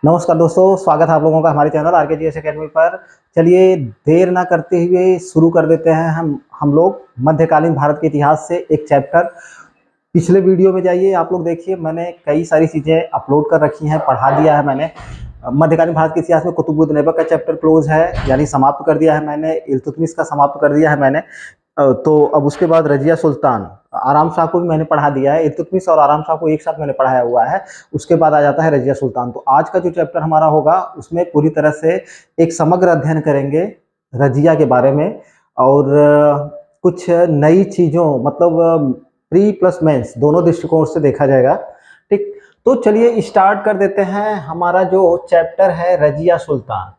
नमस्कार दोस्तों, स्वागत है आप लोगों का हमारे चैनल RKGS एकेडमी पर। चलिए देर ना करते हुए शुरू कर देते हैं। हम लोग मध्यकालीन भारत के इतिहास से एक चैप्टर। पिछले वीडियो में जाइए, आप लोग देखिए, मैंने कई सारी चीज़ें अपलोड कर रखी हैं, पढ़ा दिया है मैंने। मध्यकालीन भारत के इतिहास में कुतुबुद्दीन ऐबक का चैप्टर क्लोज है, यानी समाप्त कर दिया है मैंने। इल्तुतमिश का समाप्त कर दिया है मैंने। तो अब उसके बाद रजिया सुल्तान, आराम शाह को भी मैंने पढ़ा दिया है। इल्तुतमिश और आराम शाह को एक साथ मैंने पढ़ाया हुआ है। उसके बाद आ जाता है रजिया सुल्तान। तो आज का जो चैप्टर हमारा होगा उसमें पूरी तरह से एक समग्र अध्ययन करेंगे रजिया के बारे में, और कुछ नई चीज़ों, मतलब प्री प्लस मेंस दोनों दृष्टिकोण से देखा जाएगा। ठीक, तो चलिए स्टार्ट कर देते हैं। हमारा जो चैप्टर है रजिया सुल्तान।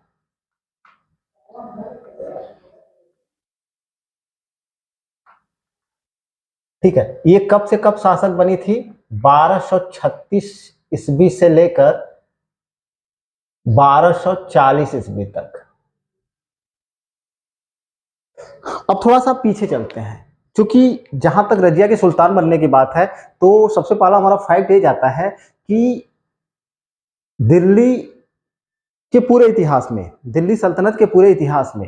ठीक है, ये कब से कब शासक बनी थी? 1236 ईस्वी से लेकर 1240 ईस्वी तक। अब थोड़ा सा पीछे चलते हैं, क्योंकि जहां तक रजिया के सुल्तान बनने की बात है तो सबसे पहला हमारा फैक्ट ये जाता है कि दिल्ली के पूरे इतिहास में, दिल्ली सल्तनत के पूरे इतिहास में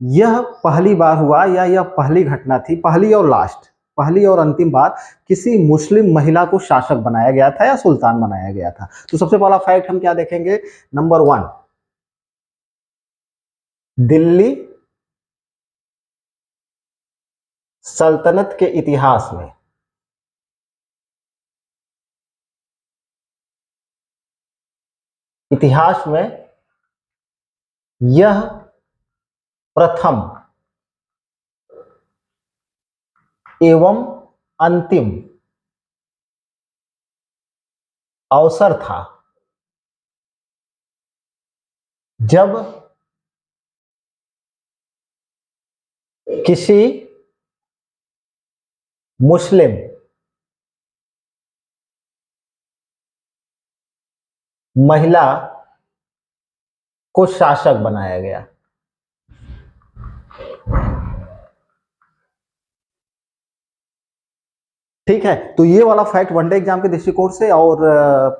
यह पहली बार हुआ, या यह पहली घटना थी, पहली और लास्ट, पहली और अंतिम बार किसी मुस्लिम महिला को शासक बनाया गया था या सुल्तान बनाया गया था। तो सबसे पहला फैक्ट हम क्या देखेंगे? नंबर 1, दिल्ली सल्तनत के इतिहास में यह प्रथम एवं अंतिम अवसर था जब किसी मुस्लिम महिला को शासक बनाया गया। ठीक है, तो ये वाला फैक्ट वनडे एग्जाम के दृष्टिकोण से और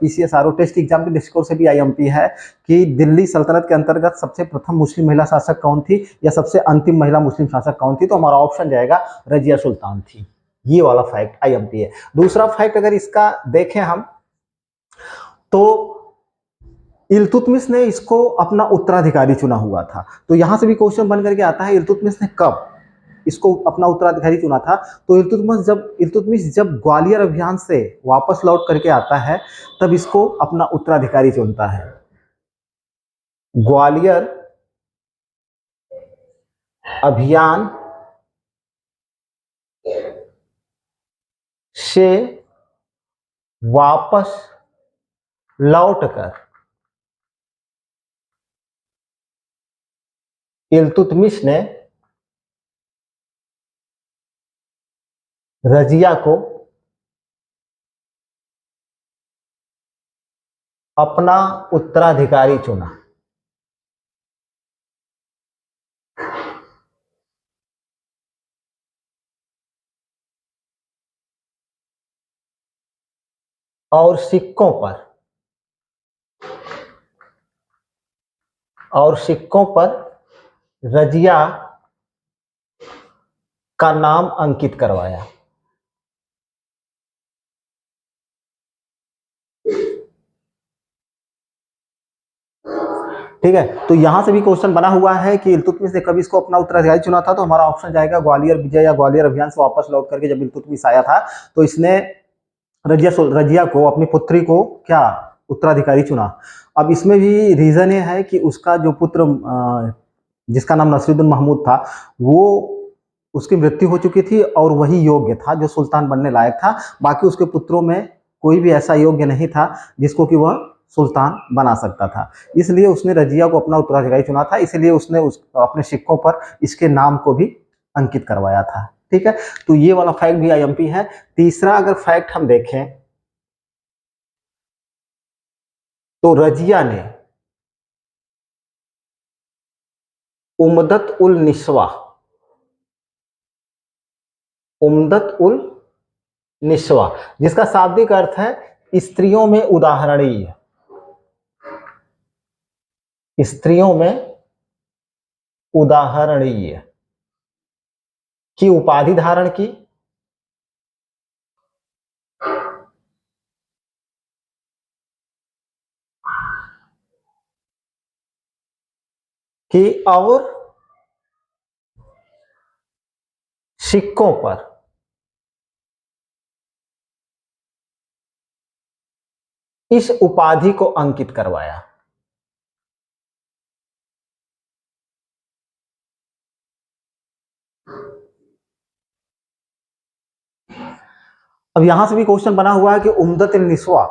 PCSRO टेस्ट एग्जाम के दृष्टिकोण से भी IMP है कि दिल्ली सल्तनत के अंतर्गत सबसे प्रथम मुस्लिम महिला शासक कौन थी, या सबसे अंतिम महिला मुस्लिम शासक कौन थी। तो हमारा ऑप्शन जाएगा रजिया सुल्तान थी। ये वाला फैक्ट IMP है। दूसरा फैक्ट अगर इसका देखें हम, तो इल्तुतमिश ने इसको अपना उत्तराधिकारी चुना हुआ था। तो यहां से भी क्वेश्चन बन करके आता है, इल्तुतमिश ने कब इसको अपना उत्तराधिकारी चुना था? तो इल्तुतमिश जब ग्वालियर अभियान से वापस लौट करके आता है, तब इसको अपना उत्तराधिकारी चुनता है। ग्वालियर अभियान से वापस लौटकर इल्तुतमिश ने रजिया को अपना उत्तराधिकारी चुना। और सिक्कों पर रजिया का नाम अंकित करवाया। ठीक है, तो यहां से भी क्वेश्चन बना हुआ है कि इल्तुतमिश ने कब इसको अपना उत्तराधिकारी चुना था। तो हमारा ऑप्शन जाएगा ग्वालियर विजय या ग्वालियर अभियान से वापस लौट करके जब इल्तुतमिश आया था, तो इसने रजिया को, अपनी पुत्री को क्या उत्तराधिकारी चुना। अब इसमें भी रीजन ये है कि उसका जो पुत्र जिसका नाम नसीरुद्दीन महमूद था, वो उसकी मृत्यु हो चुकी थी और वही योग्य था जो सुल्तान बनने लायक था। बाकी उसके पुत्रों में कोई भी ऐसा योग्य नहीं था जिसको कि वह सुल्तान बना सकता था। इसलिए उसने रजिया को अपना उत्तराधिकारी चुना था। इसलिए उसने अपने सिक्कों पर इसके नाम को भी अंकित करवाया था। ठीक है, तो ये वाला फैक्ट भी IMP है। तीसरा अगर फैक्ट हम देखें, तो रजिया ने उम्दत उल निस्वा, जिसका शाब्दिक अर्थ है स्त्रियों में उदाहरणीय। स्त्रियों में उदाहरणीय की उपाधि धारण की, और सिक्कों पर इस उपाधि को अंकित करवाया। अब यहां से भी क्वेश्चन बना हुआ है कि उम्दतुल निस्वा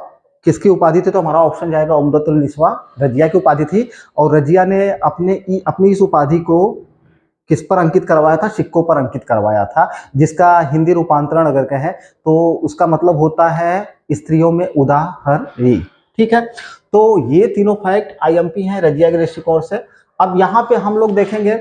किसकी उपाधि थी, तो हमारा ऑप्शन जाएगा उम्दतुल निस्वा, रजिया की उपाधि थी। और रजिया ने अपनी इस उपाधि को किस पर अंकित करवाया था, सिक्कों पर अंकित करवाया था, जिसका हिंदी रूपांतरण अगर कहें तो उसका मतलब होता है स्त्रियों में उदाहरणी। ठीक है, तो ये तीनों फैक्ट आईएमपी हैं रजिया के दृष्टिकोण से। अब यहाँ पे हम लोग देखेंगे,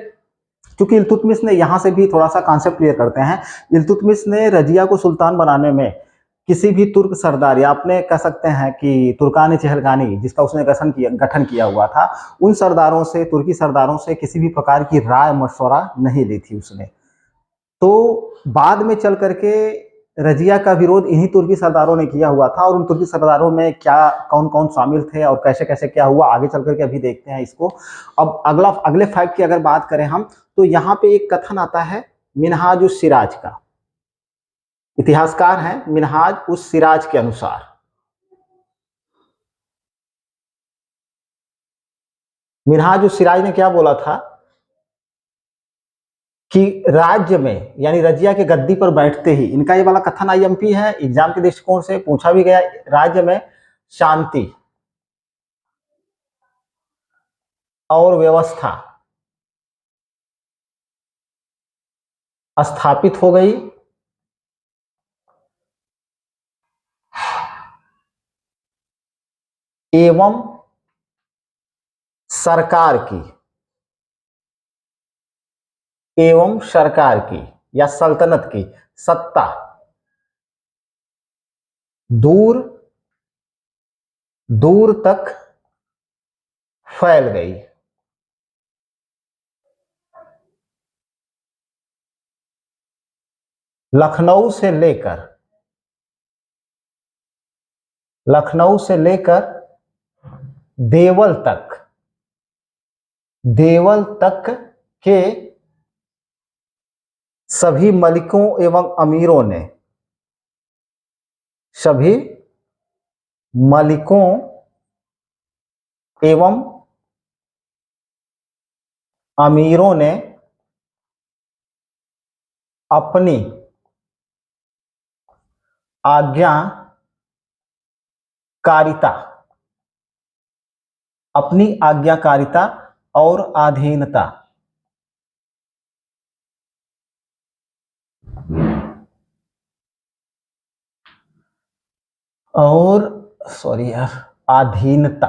क्योंकि इल्तुतमिश ने यहाँ से भी थोड़ा सा कॉन्सेप्ट क्लियर करते हैं। इल्तुतमिश ने रजिया को सुल्तान बनाने में किसी भी तुर्क सरदार, या आपने कह सकते हैं कि तुर्कानी चहलगानी जिसका उसने गठन किया हुआ था, उन सरदारों से, तुर्की सरदारों से किसी भी प्रकार की राय मशवरा नहीं ली थी उसने। तो बाद में चल करके रजिया का विरोध इन्हीं तुर्की सरदारों ने किया हुआ था, और उन तुर्की सरदारों में क्या कौन कौन शामिल थे और कैसे कैसे क्या हुआ, आगे चल करके अभी देखते हैं इसको। अब अगले फैक्ट की अगर बात करें हम, तो यहाँ पे एक कथन आता है मिनहाज उस सिराज का। इतिहासकार हैं मिनहाज उस सिराज के अनुसार, मिनहाज उस सिराज ने क्या बोला था कि राज्य में, यानी रजिया के गद्दी पर बैठते ही, इनका ये वाला कथन आईएमपी है, एग्जाम के दृष्टिकोण से पूछा भी गया, राज्य में शांति और व्यवस्था स्थापित हो गई, एवं सरकार की या सल्तनत की सत्ता दूर दूर तक फैल गई। लखनऊ से लेकर देवल तक के सभी मलिकों एवं अमीरों ने, सभी मलिकों एवं अमीरों ने अपनी आज्ञाकारिता और अधीनता अधीनता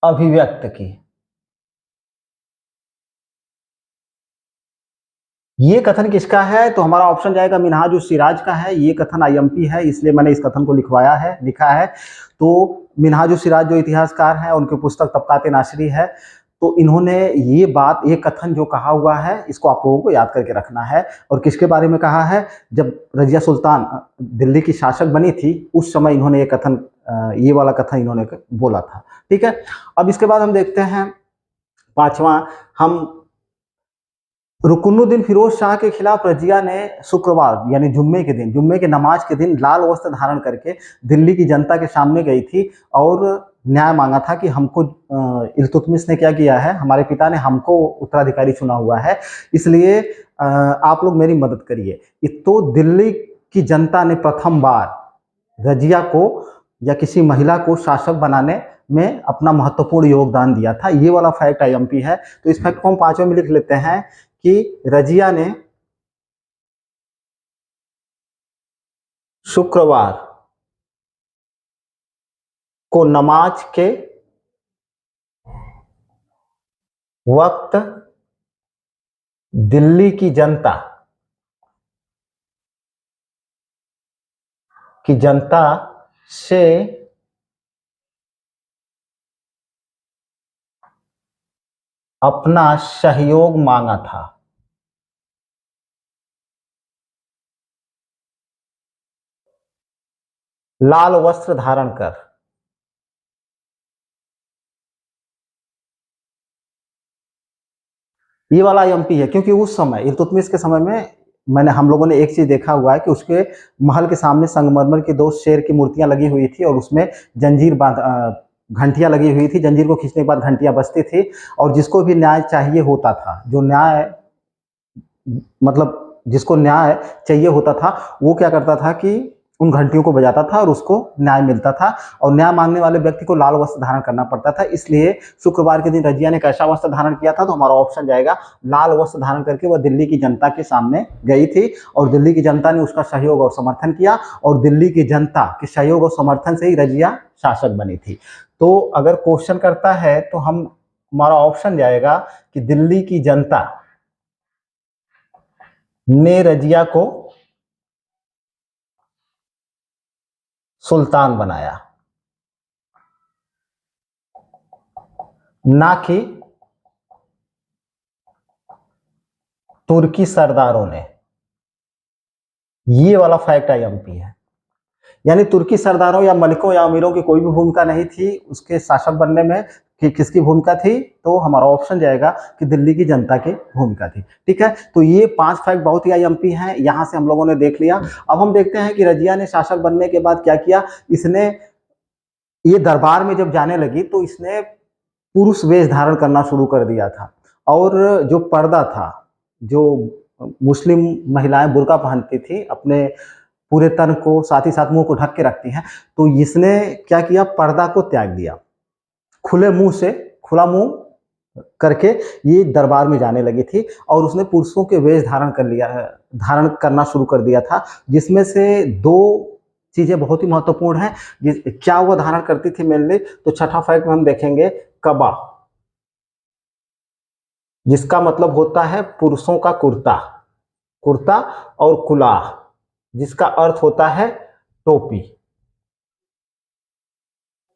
अभिव्यक्त की। ये कथन किसका है, तो हमारा ऑप्शन जाएगा मिनहाज उस सिराज का है। ये कथन आईएमपी है, इसलिए मैंने इस कथन को लिखा है। तो मिनहाज उस सिराज जो इतिहासकार हैं, उनकी पुस्तक तबकात नासिरी है। तो इन्होंने ये कथन जो कहा हुआ है, इसको आप लोगों को याद करके रखना है। और किसके बारे में कहा है, जब रजिया सुल्तान दिल्ली की शासक बनी थी, उस समय इन्होंने ये वाला कथन इन्होंने बोला था। ठीक है, अब इसके बाद हम देखते हैं पांचवा, हम रुकनुद्दीन फिरोज शाह के खिलाफ रजिया ने शुक्रवार यानी जुम्मे के नमाज के दिन लाल वस्त्र धारण करके दिल्ली की जनता के सामने गई थी और न्याय मांगा था कि हमको इल्तुतमिश ने क्या किया है, हमारे पिता ने हमको उत्तराधिकारी चुना हुआ है, इसलिए आप लोग मेरी मदद करिए। तो दिल्ली की जनता ने प्रथम बार रजिया को या किसी महिला को शासक बनाने में अपना महत्वपूर्ण योगदान दिया था। ये वाला फैक्ट आईएमपी है। तो इस फैक्ट को हम पांचवें में लिख लेते हैं कि रजिया ने शुक्रवार को नमाज के वक्त दिल्ली की जनता से अपना सहयोग मांगा था। लाल वस्त्र धारण कर। ये वाला एमपी है, क्योंकि उस समय इल्तुतमिश के समय में मैंने हम लोगों ने एक चीज देखा हुआ है कि उसके महल के सामने संगमरमर की दो शेर की मूर्तियां लगी हुई थी और उसमें जंजीर बांध घंटियां लगी हुई थी। जंजीर को खींचने के बाद घंटियां बजती थी और जिसको भी न्याय चाहिए होता था, जो न्याय मतलब जिसको न्याय चाहिए होता था, वो क्या करता था कि उन घंटियों को बजाता था और उसको न्याय मिलता था। और न्याय मांगने वाले व्यक्ति को लाल वस्त्र धारण करना पड़ता था। इसलिए शुक्रवार के दिन रजिया ने कैसा वस्त्र धारण किया था, तो हमारा ऑप्शन जाएगा लाल वस्त्र धारण करके वह दिल्ली की जनता के सामने गई थी और दिल्ली की जनता ने उसका सहयोग और समर्थन किया और दिल्ली की जनता के सहयोग और समर्थन से ही रजिया शासक बनी थी। तो अगर क्वेश्चन करता है तो हम हमारा ऑप्शन जाएगा कि दिल्ली की जनता ने रजिया को सुल्तान बनाया, ना कि तुर्की सरदारों ने। ये वाला फैक्ट आईएमपी है, यानी तुर्की सरदारों या मलिकों या अमीरों की कोई भी भूमिका नहीं थी उसके शासक बनने में। कि किसकी भूमिका थी, तो हमारा ऑप्शन जाएगा कि दिल्ली की जनता की भूमिका थी। ठीक है, तो ये 5 फैक्ट बहुत ही आईएमपी हैं, यहां से हम लोगों ने देख लिया। अब हम देखते हैं कि रजिया ने शासक बनने के बाद क्या किया। इसने ये दरबार में जब जाने लगी तो इसने पुरुष वेश धारण करना शुरू कर दिया था और जो पर्दा था, जो मुस्लिम महिलाएं बुर्का पहनती थी, अपने पूरे तन को साथ ही साथ मुंह को ढक के रखती हैं, तो इसने क्या किया, पर्दा को त्याग दिया। खुले मुंह से, खुला मुंह करके ये दरबार में जाने लगी थी और उसने पुरुषों के वेश धारण करना शुरू कर दिया था, जिसमें से दो चीजें बहुत ही महत्वपूर्ण हैं। क्या वो धारण करती थी मेनली, तो छठा फैक्ट में हम देखेंगे कबा, जिसका मतलब होता है पुरुषों का कुर्ता, कुर्ता और कुलाह, जिसका अर्थ होता है टोपी।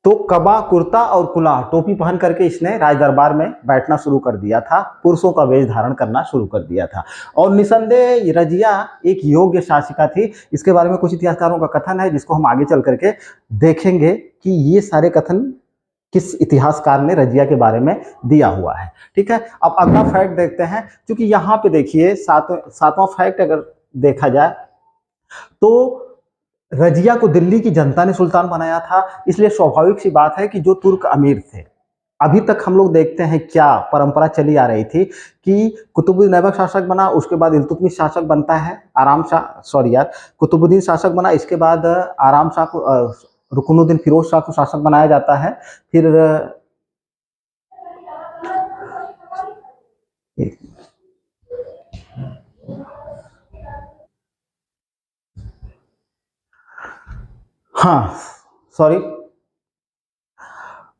तो कबा, कुर्ता और कुलाह, टोपी पहन करके इसने राज दरबार में बैठना शुरू कर दिया था, पुरुषों का वेश धारण करना शुरू कर दिया था। और निसंदेह रजिया एक योग्य शासिका थी। इसके बारे में कुछ इतिहासकारों का कथन है जिसको हम आगे चल करके देखेंगे कि ये सारे कथन किस इतिहासकार ने रजिया के बारे में दिया हुआ है। ठीक है, अब अगला फैक्ट देखते हैं। क्योंकि यहाँ पे देखिए सातवां फैक्ट अगर देखा जाए तो रजिया को दिल्ली की जनता ने सुल्तान बनाया था, इसलिए स्वाभाविक सी बात है कि जो तुर्क अमीर थे, अभी तक हम लोग देखते हैं क्या परंपरा चली आ रही थी कि कुतुबुद्दीन ऐबक शासक बना, उसके बाद इल्तुतमिश शासक बनता है, आराम शाह, सॉरी यार, कुतुबुद्दीन शासक बना, इसके बाद आराम शाह को रुकनुद्दीन फिरोज शाह को शासक बनाया जाता है। फिर हाँ, सॉरी,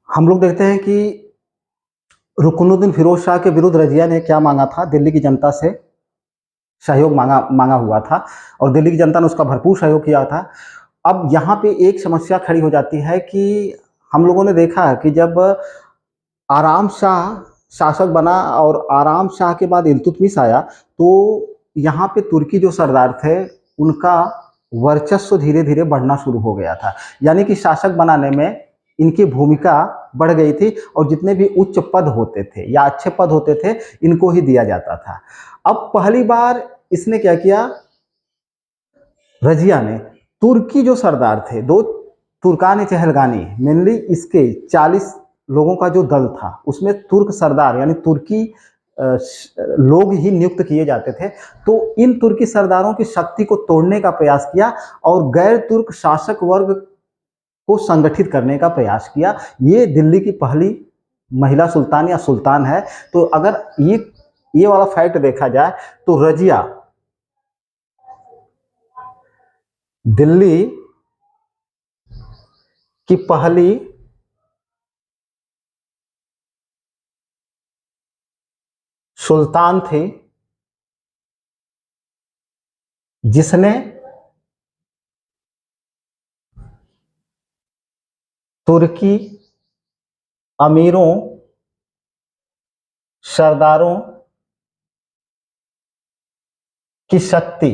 हम लोग देखते हैं कि रुकनुद्दीन फिरोज शाह के विरुद्ध रजिया ने क्या मांगा था, दिल्ली की जनता से सहयोग मांगा हुआ था और दिल्ली की जनता ने उसका भरपूर सहयोग किया था। अब यहाँ पे एक समस्या खड़ी हो जाती है कि हम लोगों ने देखा है कि जब आराम शाह शासक बना और आराम शाह के बाद इल्तुतमिश आया, तो यहाँ पे तुर्की जो सरदार थे उनका वर्चस्व धीरे धीरे बढ़ना शुरू हो गया था, यानी कि शासक बनाने में इनकी भूमिका बढ़ गई थी और जितने भी उच्च पद होते थे या अच्छे पद होते थे इनको ही दिया जाता था। अब पहली बार इसने क्या किया, रजिया ने तुर्की जो सरदार थे, दो तुर्कान चहलगानी, मेनली इसके 40 लोगों का जो दल था उसमें तुर्क सरदार यानी तुर्की लोग ही नियुक्त किए जाते थे। तो इन तुर्की सरदारों की शक्ति को तोड़ने का प्रयास किया और गैर तुर्क शासक वर्ग को संगठित करने का प्रयास किया। ये दिल्ली की पहली महिला सुल्तान या सुल्तान है। तो अगर ये वाला फैक्ट देखा जाए तो रजिया दिल्ली की पहली सुल्तान थी जिसने तुर्की अमीरों सरदारों की शक्ति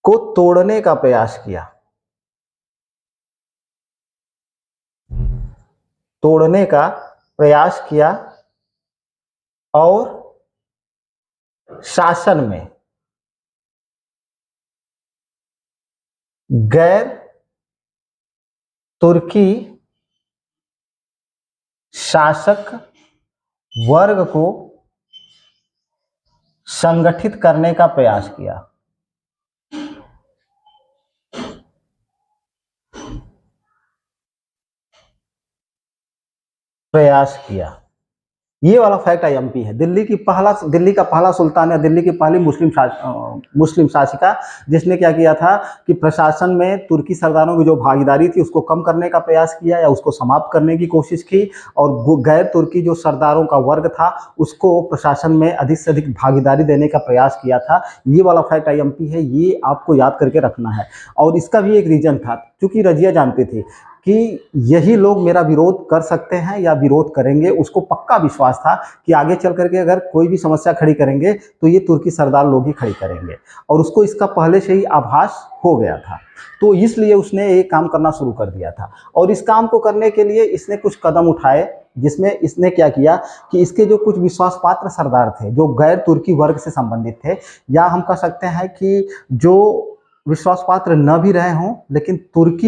को तोड़ने का प्रयास किया, तोड़ने का प्रयास किया और शासन में गैर तुर्की शासक वर्ग को संगठित करने का प्रयास किया, प्रयास किया। ये वाला फैक्ट आईएमपी है। दिल्ली का पहला सुल्तान या दिल्ली की पहली मुस्लिम शासिका जिसने क्या किया था कि प्रशासन में तुर्की सरदारों की जो भागीदारी थी उसको कम करने का प्रयास किया या उसको समाप्त करने की कोशिश की, और गैर तुर्की जो सरदारों का वर्ग था उसको प्रशासन में अधिक से अधिक भागीदारी देने का प्रयास किया था। ये वाला फैक्ट आईएमपी है, ये आपको याद करके रखना है। और इसका भी एक रीजन था, क्योंकि रजिया जानती थी कि यही लोग मेरा विरोध कर सकते हैं या विरोध करेंगे। उसको पक्का विश्वास था कि आगे चल करके अगर कोई भी समस्या खड़ी करेंगे तो ये तुर्की सरदार लोग ही खड़ी करेंगे, और उसको इसका पहले से ही आभास हो गया था। तो इसलिए उसने ये काम करना शुरू कर दिया था, और इस काम को करने के लिए इसने कुछ कदम उठाए, जिसमें इसने क्या किया कि इसके जो कुछ विश्वास पात्र सरदार थे जो गैर तुर्की वर्ग से संबंधित थे, या हम कह सकते हैं कि जो विश्वास पात्र न भी रहे हों लेकिन तुर्क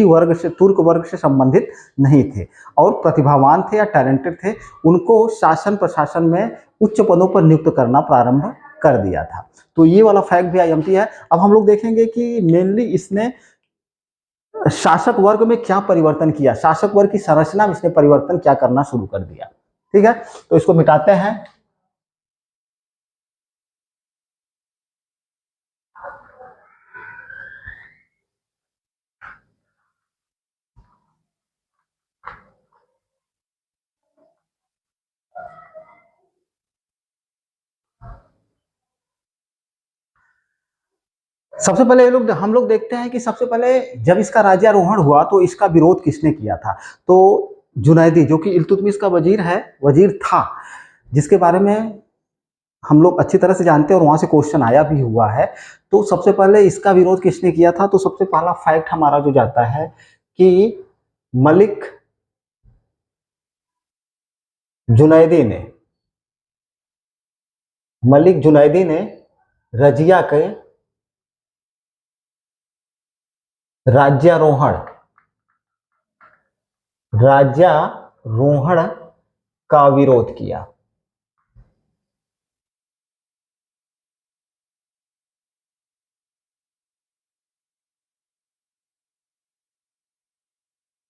वर्ग से संबंधित नहीं थे और प्रतिभावान थे या टैलेंटेड थे, उनको शासन प्रशासन में उच्च पदों पर नियुक्त करना प्रारंभ कर दिया था। तो ये वाला फैक्ट भी आईएमपी है। अब हम लोग देखेंगे कि मेनली इसने शासक वर्ग में क्या परिवर्तन किया, शासक वर्ग की संरचना में इसने परिवर्तन क्या करना शुरू कर दिया। ठीक है, तो इसको मिटाते हैं। सबसे पहले हम लोग देखते हैं कि सबसे पहले जब इसका राज्यारोहण हुआ तो इसका विरोध किसने किया था। तो जुनैदी, जो कि इल्तुतमिश का वजीर था, जिसके बारे में हम लोग अच्छी तरह से जानते हैं और वहां से क्वेश्चन आया भी हुआ है। तो सबसे पहले इसका विरोध किसने किया था, तो सबसे पहला फैक्ट हमारा जो जाता है कि मलिक जुनैदी ने रजिया के राज्यारोहण का विरोध किया।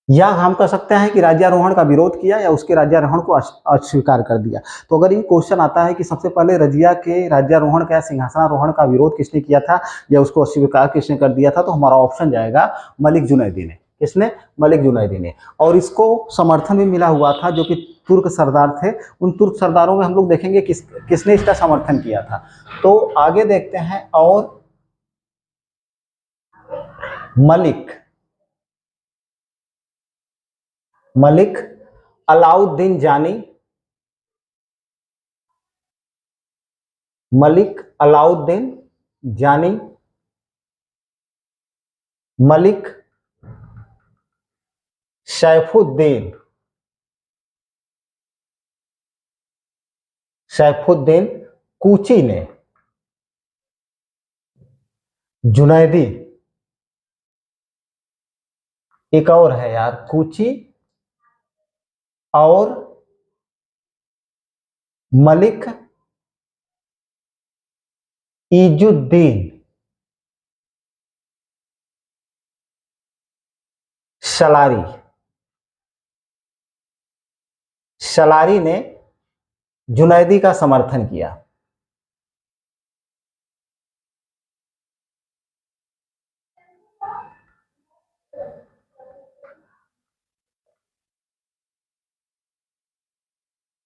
या हम कह सकते हैं कि राज्यारोहण का विरोध किया या उसके राज्यारोहण को अस्वीकार कर दिया। तो अगर ये क्वेश्चन आता है कि सबसे पहले रजिया के राज्यारोहण का या सिंहासनारोहण का विरोध किसने किया था या उसको अस्वीकार किसने कर दिया था, तो हमारा ऑप्शन जाएगा मलिक जुनैदी ने। किसने? मलिक जुनैदी ने। और इसको समर्थन भी मिला हुआ था, जो कि तुर्क सरदार थे। उन तुर्क सरदारों में हम लोग देखेंगे किसने इसका समर्थन किया था। तो आगे देखते हैं। और मलिक अलाउद्दीन जानी, मलिक सैफुद्दीन कूची ने जुनैदी, एक और है यार, कूची और मलिक इजुद्दीन सलारी ने जुनैदी का समर्थन किया।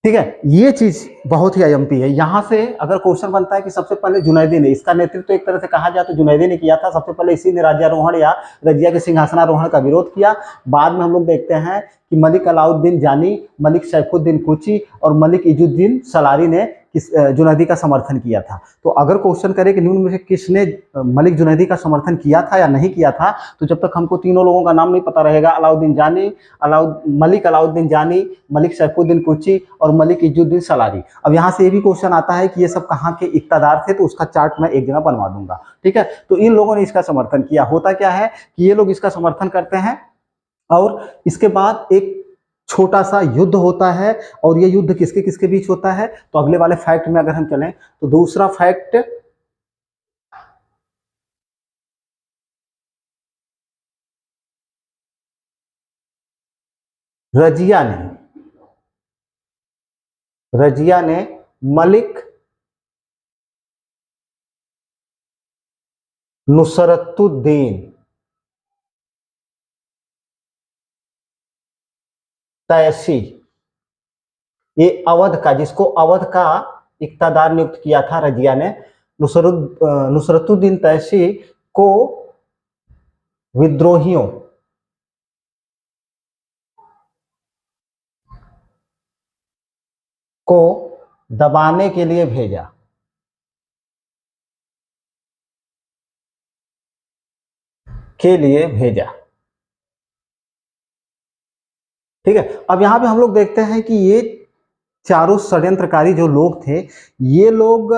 ठीक है, ये चीज बहुत ही आईएमपी है। यहाँ से अगर क्वेश्चन बनता है कि सबसे पहले जुनैदी ने, इसका नेतृत्व एक तरह से कहा जाए तो जुनैदी ने किया था। सबसे पहले इसी ने राज्यारोहण या रजिया के सिंहासनारोहण का विरोध किया। बाद में हम लोग देखते हैं कि मलिक अलाउद्दीन जानी, मलिक सैफुद्दीन कुची और मलिक इजुद्दीन सलारी ने जुनैदी का समर्थन किया था। तो अगर क्वेश्चन करे कि निम्न में से किसने मलिक जुनैदी का समर्थन किया था या नहीं किया था, तो जब तक हमको तीनों लोगों का नाम नहीं पता रहेगा, अलाउद्दीन जानी, मलिक अलाउद्दीन जानी, मलिक सैफुद्दीन कुची और मलिक इजुद्दीन सलारी। अब यहाँ से ये भी क्वेश्चन आता है कि ये सब कहाँ के इक़्तिदार थे, तो उसका चार्ट मैं एक जगह बनवा दूंगा। ठीक है, तो इन लोगों ने इसका समर्थन किया। होता क्या है कि ये लोग इसका समर्थन करते हैं और इसके बाद एक छोटा सा युद्ध होता है। और ये युद्ध किसके किसके बीच होता है, तो अगले वाले फैक्ट में अगर हम चलें तो दूसरा फैक्ट, रजिया ने मलिक नुसरतुद्दीन तैसी, ये अवध का, जिसको अवध का इक़्तिदार नियुक्त किया था रजिया ने, नुसरतुद्दीन तैसी को विद्रोहियों को दबाने के लिए भेजा। ठीक है, अब यहां पे हम लोग देखते हैं कि ये चारों षड्यंत्रकारी जो लोग थे, ये लोग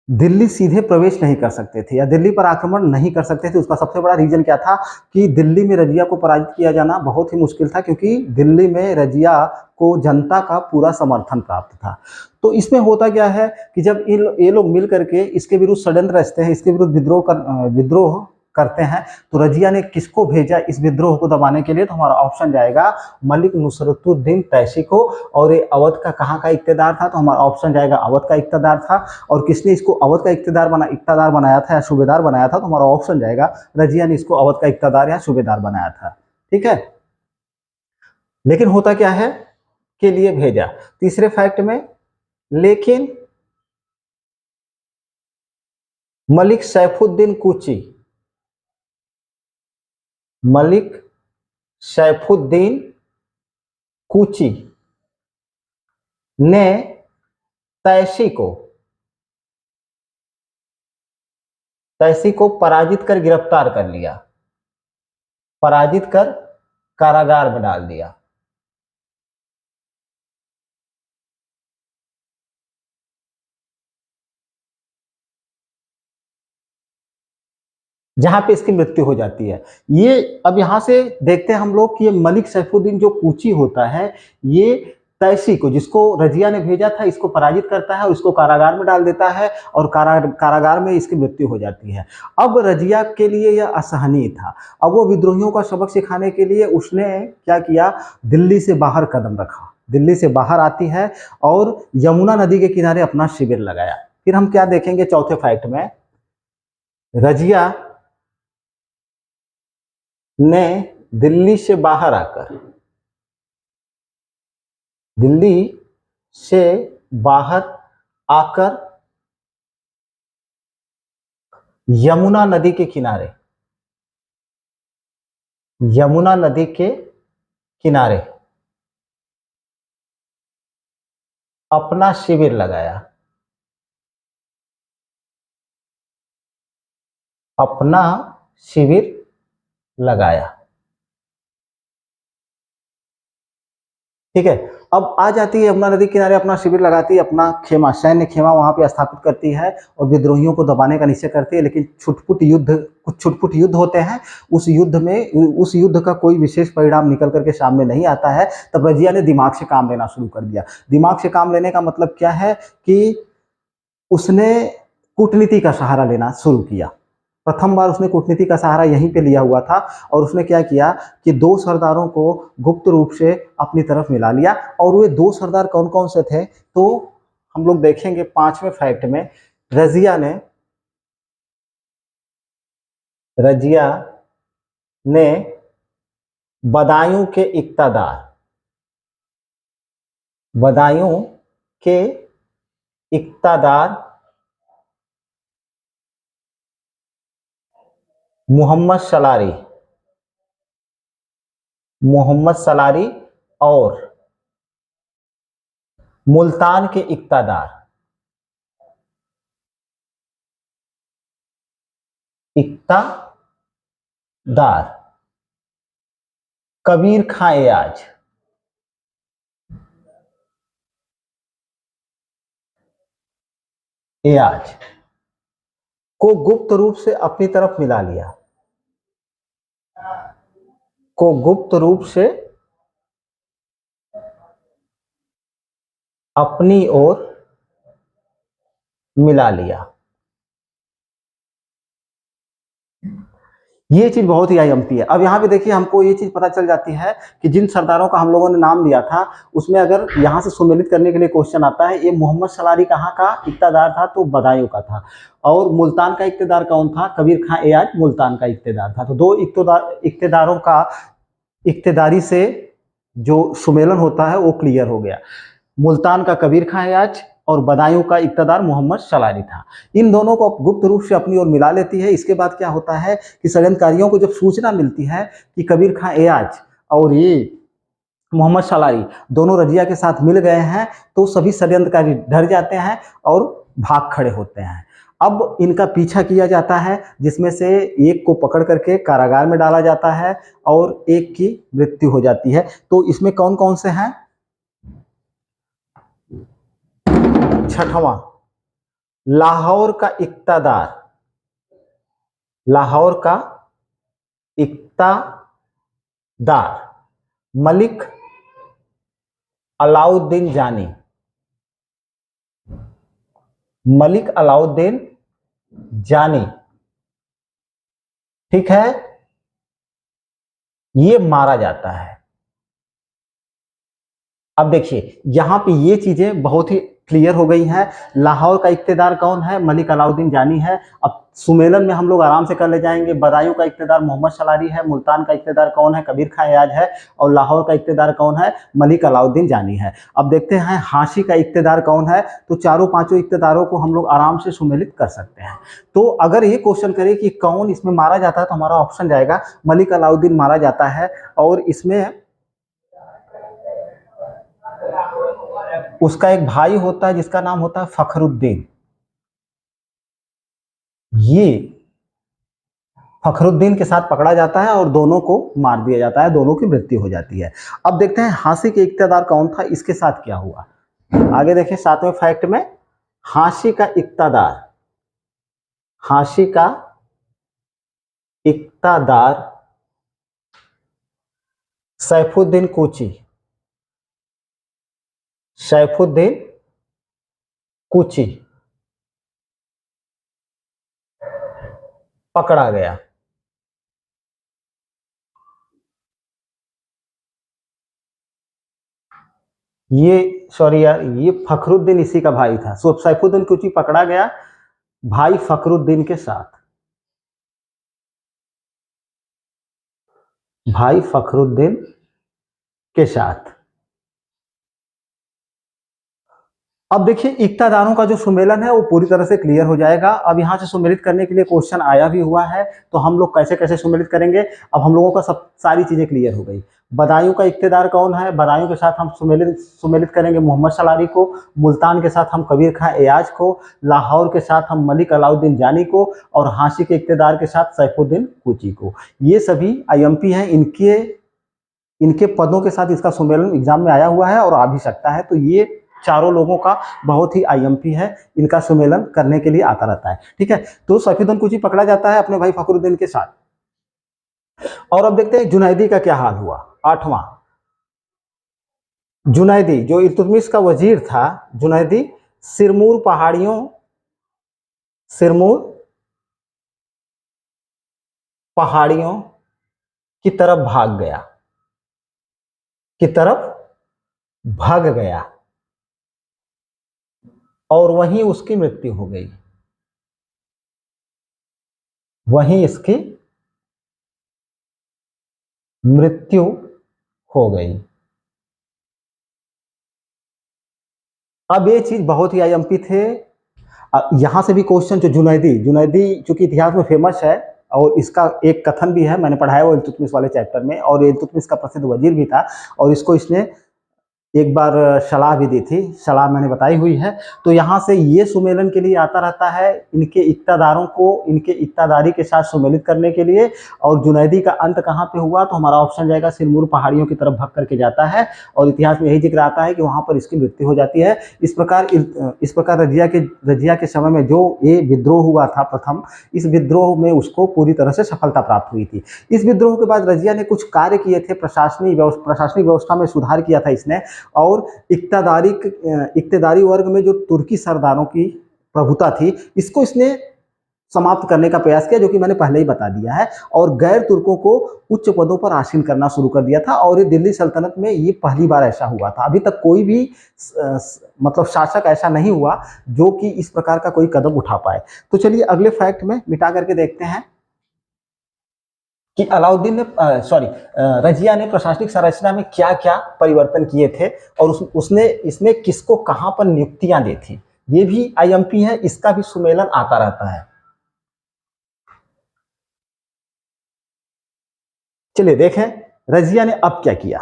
दिल्ली सीधे प्रवेश नहीं कर सकते थे या दिल्ली पर आक्रमण नहीं कर सकते थे। उसका सबसे बड़ा रीजन क्या था कि दिल्ली में रजिया को पराजित किया जाना बहुत ही मुश्किल था, क्योंकि दिल्ली में रजिया को जनता का पूरा समर्थन प्राप्त था। तो इसमें होता क्या है कि जब ये लोग मिल करके इसके विरुद्ध षड्यंत्र रचते हैं, इसके विरुद्ध विद्रोह करते हैं, तो रजिया ने किसको भेजा इस विद्रोह को दबाने के लिए, तो हमारा ऑप्शन जाएगा मलिक नुसरतुद्दीन तैसी को। और ये अवध का कहाँ का इक़्तिदार था, तो हमारा ऑप्शन जाएगा अवध का इक़्तिदार था। और किसने इसको अवध का इक़्तिदार बनाया था या सूबेदार बनाया था, तो हमारा ऑप्शन जाएगा रजिया ने इसको अवध का इक़्तिदार या सूबेदार बनाया था। ठीक है, लेकिन होता क्या है के लिए भेजा, तीसरे फैक्ट में, लेकिन मलिक सैफुद्दीन कुची ने तैसी को पराजित कर गिरफ्तार कर लिया, पराजित कर कारागार में डाल दिया। जहां पे इसकी मृत्यु हो जाती है। ये अब यहां से देखते हैं हम लोग कि ये मलिक सैफुद्दीन जो कुची होता है, ये तैसी को, जिसको रजिया ने भेजा था, इसको पराजित करता है और इसको कारागार में डाल देता है और कारागार में इसकी मृत्यु हो जाती है। अब रजिया के लिए यह असहनीय था। अब वो विद्रोहियों का सबक सिखाने के लिए उसने क्या किया, दिल्ली से बाहर कदम रखा। दिल्ली से बाहर आती है और यमुना नदी के किनारे अपना शिविर लगाया। फिर हम क्या देखेंगे चौथे फैक्ट में, रजिया ने दिल्ली से बाहर आकर यमुना नदी के किनारे अपना शिविर लगाया। ठीक है, अब आ जाती है यमुना नदी किनारे, अपना शिविर लगाती है, अपना खेमा, सैन्य खेमा वहां पे स्थापित करती है और विद्रोहियों को दबाने का निश्चय करती है। लेकिन कुछ छुटपुट युद्ध होते हैं। उस युद्ध का कोई विशेष परिणाम निकल करके सामने नहीं आता है। तब रजिया ने दिमाग से काम लेना शुरू कर दिया। दिमाग से काम लेने का मतलब क्या है कि उसने कूटनीति का सहारा लेना शुरू किया। प्रथम बार उसने कूटनीति का सहारा यहीं पे लिया हुआ था और उसने क्या किया कि दो सरदारों को गुप्त रूप से अपनी तरफ मिला लिया। और वे दो सरदार कौन कौन से थे, तो हम लोग देखेंगे पांचवें फैक्ट में, रजिया ने बदायूं के इक्तादार मोहम्मद सलारी और मुल्तान के इक्तादार कबीर खां एयाज को गुप्त रूप से अपनी तरफ मिला लिया, को गुप्त रूप से अपनी ओर मिला लिया। ये चीज बहुत ही आईएमपी है। अब यहाँ पे देखिए हमको ये चीज पता चल जाती है कि जिन सरदारों का हम लोगों ने नाम लिया था उसमें अगर यहाँ से सुमेलित करने के लिए क्वेश्चन आता है, ये मोहम्मद सलारी कहाँ का इक्तादार था, तो बदायूं का था। और मुल्तान का इक्तेदार कौन था, कबीर खां एयाज मुल्तान का इक्तेदार था। तो दो इक्तेदारों का इक्तेदारी से जो सुमेलन होता है वो क्लियर हो गया। मुल्तान का कबीर खां एयाज और बदायूं का इक्तदार मोहम्मद सलारी था। इन दोनों को गुप्त रूप से अपनी ओर मिला लेती है। इसके बाद क्या होता है कि षड्यंत्रकारियों को जब सूचना मिलती है कि कबीर खां एयाज और ये मोहम्मद सलारी दोनों रजिया के साथ मिल गए हैं, तो सभी षड्यंत्रकारी डर जाते हैं और भाग खड़े होते हैं। अब इनका पीछा किया जाता है, जिसमें से एक को पकड़ करके कारागार में डाला जाता है और एक की मृत्यु हो जाती है। तो इसमें कौन कौन से हैं? छठवां, लाहौर का इक्तादार मलिक अलाउद्दीन जानी, ठीक है, ये मारा जाता है। अब देखिए यहां पे ये चीजें बहुत ही क्लियर हो गई हैं। लाहौर का इक्तेदार कौन है, मलिक अलाउद्दीन जानी है। अब सुमेलन में हम लोग आराम से कर ले जाएंगे। बदायूं का इक्तेदार मोहम्मद सलारी है, मुल्तान का इक्तेदार कौन है, कबीर खां एयाज है, और लाहौर का इक्तेदार कौन है, मलिक अलाउद्दीन जानी है। अब देखते हैं हाशी का इक्तेदार कौन है। तो चारों पांचों इक्तेदारों को हम लोग आराम से सुमेलित कर सकते हैं। तो अगर ये क्वेश्चन करे कि कौन इसमें मारा जाता है, तो हमारा ऑप्शन जाएगा मलिक अलाउद्दीन मारा जाता है। और इसमें उसका एक भाई होता है जिसका नाम होता है फखरुद्दीन। ये फखरुद्दीन के साथ पकड़ा जाता है और दोनों को मार दिया जाता है, दोनों की मृत्यु हो जाती है। अब देखते हैं हाशी के इक्तेदार कौन था, इसके साथ क्या हुआ। आगे देखिए 7वें फैक्ट में, हाशी का इक्तादार सैफुद्दीन कूची पकड़ा गया। ये सॉरी यार, ये फखरुद्दीन इसी का भाई था। सो सैफुद्दीन कूची पकड़ा गया भाई फखरुद्दीन के साथ, भाई फखरुद्दीन के साथ। अब देखिए इक्तादारों का जो सुमेलन है वो पूरी तरह से क्लियर हो जाएगा। अब यहाँ से सुमेलित करने के लिए क्वेश्चन आया भी हुआ है, तो हम लोग कैसे कैसे सुमेलित करेंगे। अब हम लोगों का सब सारी चीजें क्लियर हो गई। बदायूं का इक्तेदार कौन है, बदायूं के साथ हम सुमेलित करेंगे मोहम्मद सलारी को। मुल्तान के साथ हम कबीर खां एयाज को। लाहौर के साथ हम मलिक अलाउद्दीन जानी को। और हाशी के इक्तेदार के साथ सैफुद्दीन कूची को। ये सभी आईएमपी हैं, इनके पदों के साथ इसका सुमेलन एग्जाम में आया हुआ है और आ भी सकता है। तो ये चारों लोगों का बहुत ही आईएमपी है, इनका सुमेलन करने के लिए आता रहता है। ठीक है, तो सैफुद्दीन कूची पकड़ा जाता है अपने भाई फखरुद्दीन के साथ। और अब देखते हैं जुनैदी का क्या हाल हुआ। 8वां, जुनैदी जो इल्तुतमिश का वजीर था, जुनैदी सिरमूर पहाड़ियों की तरफ भाग गया और वहीं उसकी मृत्यु हो गई। वहीं इसकी मृत्यु हो गई। अब ये चीज बहुत ही आईएमपी थे। यहाँ से भी क्वेश्चन, जो जुनैदी जुनैदी चूंकि इतिहास में फेमस है, और इसका एक कथन भी है, मैंने पढ़ाया वो इल्तुतमिश वाले चैप्टर में, और इल्तुतमिश का प्रसिद्ध वजीर भी था, और इसको इसने एक बार सलाह भी दी थी, सलाह मैंने बताई हुई है। तो यहाँ से ये सुमेलन के लिए आता रहता है, इनके इक्तादारों को इनके इक्तादारी के साथ सुमेलित करने के लिए। और जुनैदी का अंत कहाँ पे हुआ, तो हमारा ऑप्शन जाएगा सिरमौर पहाड़ियों की तरफ भाग करके जाता है, और इतिहास में यही जिक्र आता है कि वहाँ पर इसकी मृत्यु हो जाती है। इस प्रकार रजिया के समय में जो ये विद्रोह हुआ था प्रथम, इस विद्रोह में उसको पूरी तरह से सफलता प्राप्त हुई थी। इस विद्रोह के बाद रजिया ने कुछ कार्य किए थे, प्रशासनिक व्यवस्था में सुधार किया था इसने, और इक्तदारी वर्ग में जो तुर्की सरदारों की प्रभुता थी, इसको इसने समाप्त करने का प्रयास किया, जो कि मैंने पहले ही बता दिया है। और गैर तुर्कों को उच्च पदों पर आसीन करना शुरू कर दिया था, और ये दिल्ली सल्तनत में ये पहली बार ऐसा हुआ था। अभी तक कोई भी मतलब शासक ऐसा नहीं हुआ जो कि इस प्रकार का कोई कदम उठा पाए। तो चलिए अगले फैक्ट में मिटा करके देखते हैं कि अलाउद्दीन ने रजिया ने प्रशासनिक संरचना में क्या क्या परिवर्तन किए थे, और उसने इसमें किसको कहां पर नियुक्तियां दी थी। ये भी आईएमपी है, इसका भी सुमेलन आता रहता है। चलिए देखें रजिया ने अब क्या किया।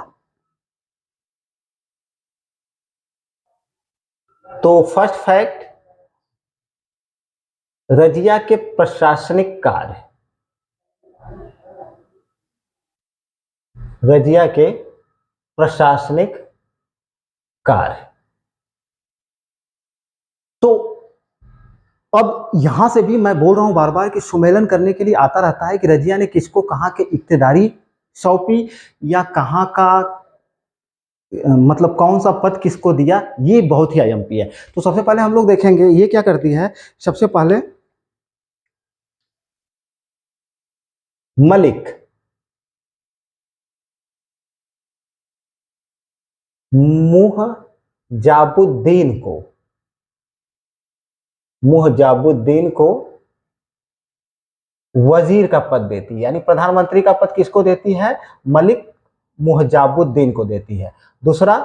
तो फर्स्ट फैक्ट, रजिया के प्रशासनिक कार्य, रजिया के प्रशासनिक कार्य। तो अब यहां से भी मैं बोल रहा हूं बार बार कि सुमेलन करने के लिए आता रहता है कि रजिया ने किसको कहां के इक्तदारी सौंपी, या कहां का मतलब कौन सा पद किसको दिया, ये बहुत ही आईएमपी है। तो सबसे पहले हम लोग देखेंगे ये क्या करती है। सबसे पहले मलिक मुहजाबुद्दीन को मुहजाबुद्दीन को वजीर का पद देती है, यानी प्रधानमंत्री का पद किसको देती है, मलिक मुहजाबुद्दीन को देती है। दूसरा,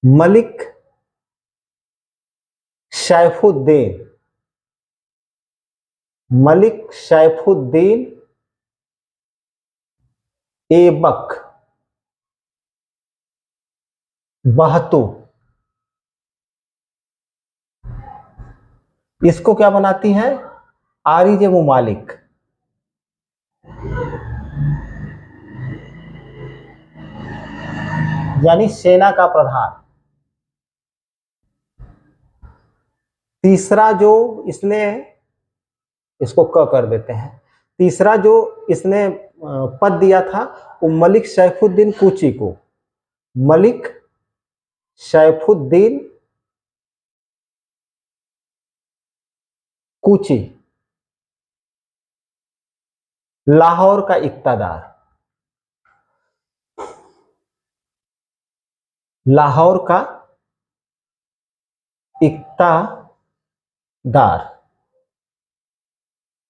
मलिक सैफुद्दीन मलिक सैफुद्दीन ऐबक बहतू, इसको क्या बनाती है, आरिज मुमालिक। यानी सेना का प्रधान। तीसरा जो इसने, इसको क कर देते हैं, तीसरा जो इसने पद दिया था वो मलिक सैफुद्दीन कूची को, मलिक सैफुद्दीन कूची, लाहौर का इक्तादार, लाहौर का इक्तादार।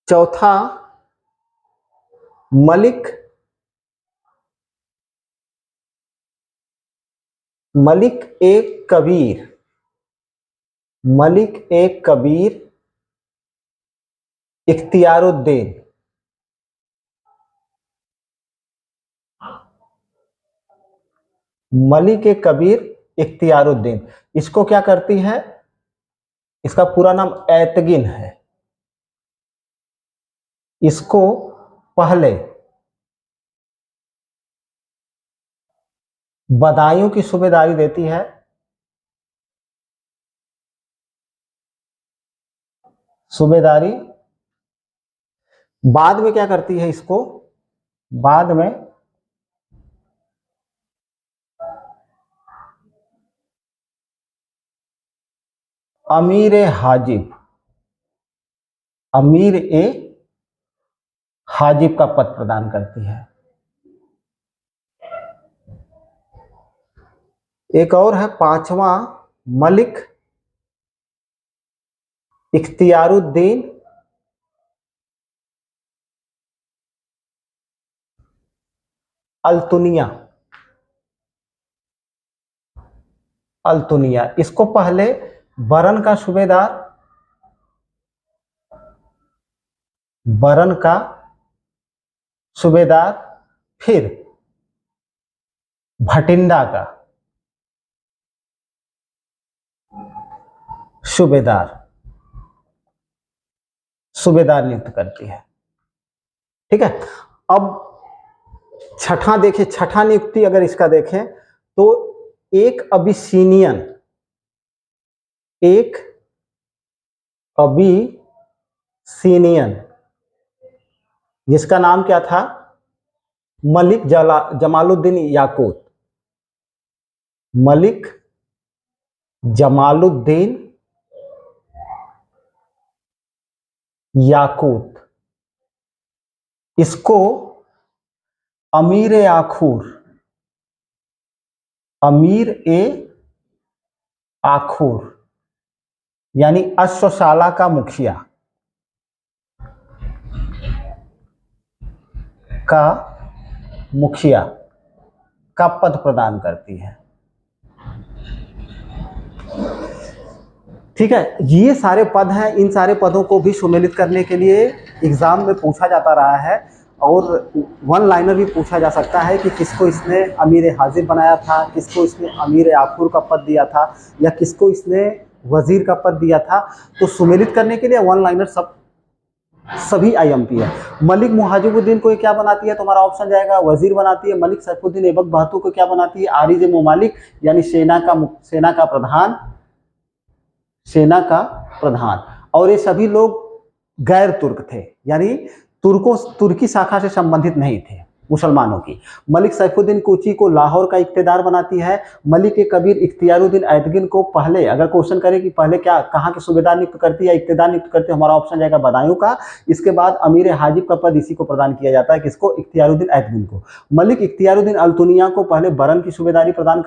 चौथा, मलिक मलिक एक कबीर, मलिक एक कबीर इख्तियारुद्दीन। मलिक एक कबीर इख्तियारुद्दीन, इसको क्या करती है, इसका पूरा नाम ऐतगिन है। इसको पहले बदायूं की सूबेदारी देती है, सूबेदारी। बाद में क्या करती है इसको, बाद में अमीर ए हाजिब, अमीर ए हाजिब का पद प्रदान करती है। एक और है पांचवा, मलिक इख्तियारुद्दीन अल्तुनिया, अल्तुनिया, इसको पहले बरन का सूबेदार, बरन का सूबेदार, फिर भटिंडा का सूबेदार, सूबेदार नियुक्त करती है। ठीक है, अब छठा देखें, छठा नियुक्ति अगर इसका देखें तो एक अबिसिनियन, एक अबिसिनियन जिसका नाम क्या था, मलिक जमालुद्दीन याकूत, मलिक जमालुद्दीन याकूत, इसको अमीर ए आखूर, अमीर ए आखूर यानी अश्वशाला का मुखिया का मुखिया का पद प्रदान करती है। ठीक है, ये सारे पद हैं, इन सारे पदों को भी सुमेलित करने के लिए एग्जाम में पूछा जाता रहा है और वन लाइनर भी पूछा जा सकता है कि किसको इसने अमीर हाजिर बनाया था, किसको इसने अमीर आखूर का पद दिया था, या किसको इसने वजीर का पद दिया था। तो सुमेलित करने के लिए वन लाइनर सभी आईएमपी है। मलिक मुहाजिबुद्दीन को क्या बनाती है, तुम्हारा ऑप्शन जाएगा वजीर बनाती है। मलिक सैफुद्दीन ऐबक बहतू को क्या बनाती है, आरिज मुमालिक यानी सेना का प्रधान, सेना का प्रधान। और ये सभी लोग गैर तुर्क थे, यानी तुर्की शाखा से संबंधित नहीं थे मुसलमानों की। मलिक सैफुद्दीन कोची को लाहौर का इख्तियार बनाती है। मलिक कबीर इख्तियारुद्दीन ऐतगिन को पहले, अगर क्वेश्चन करे कि पहले क्या कहाँ के सूबेदार नियुक्त करती है, इख्तियार नियुक्त करती है, हमारा ऑप्शन जाएगा बदायूं का। इसके बाद अमीर हाजिब का पद इसी को प्रदान किया जाता है, किसको, इख्तियारुद्दीन ऐतगिन को। मलिक इख्तियारुद्दीन अल्तुनिया को पहले बरन की सूबेदारी प्रदान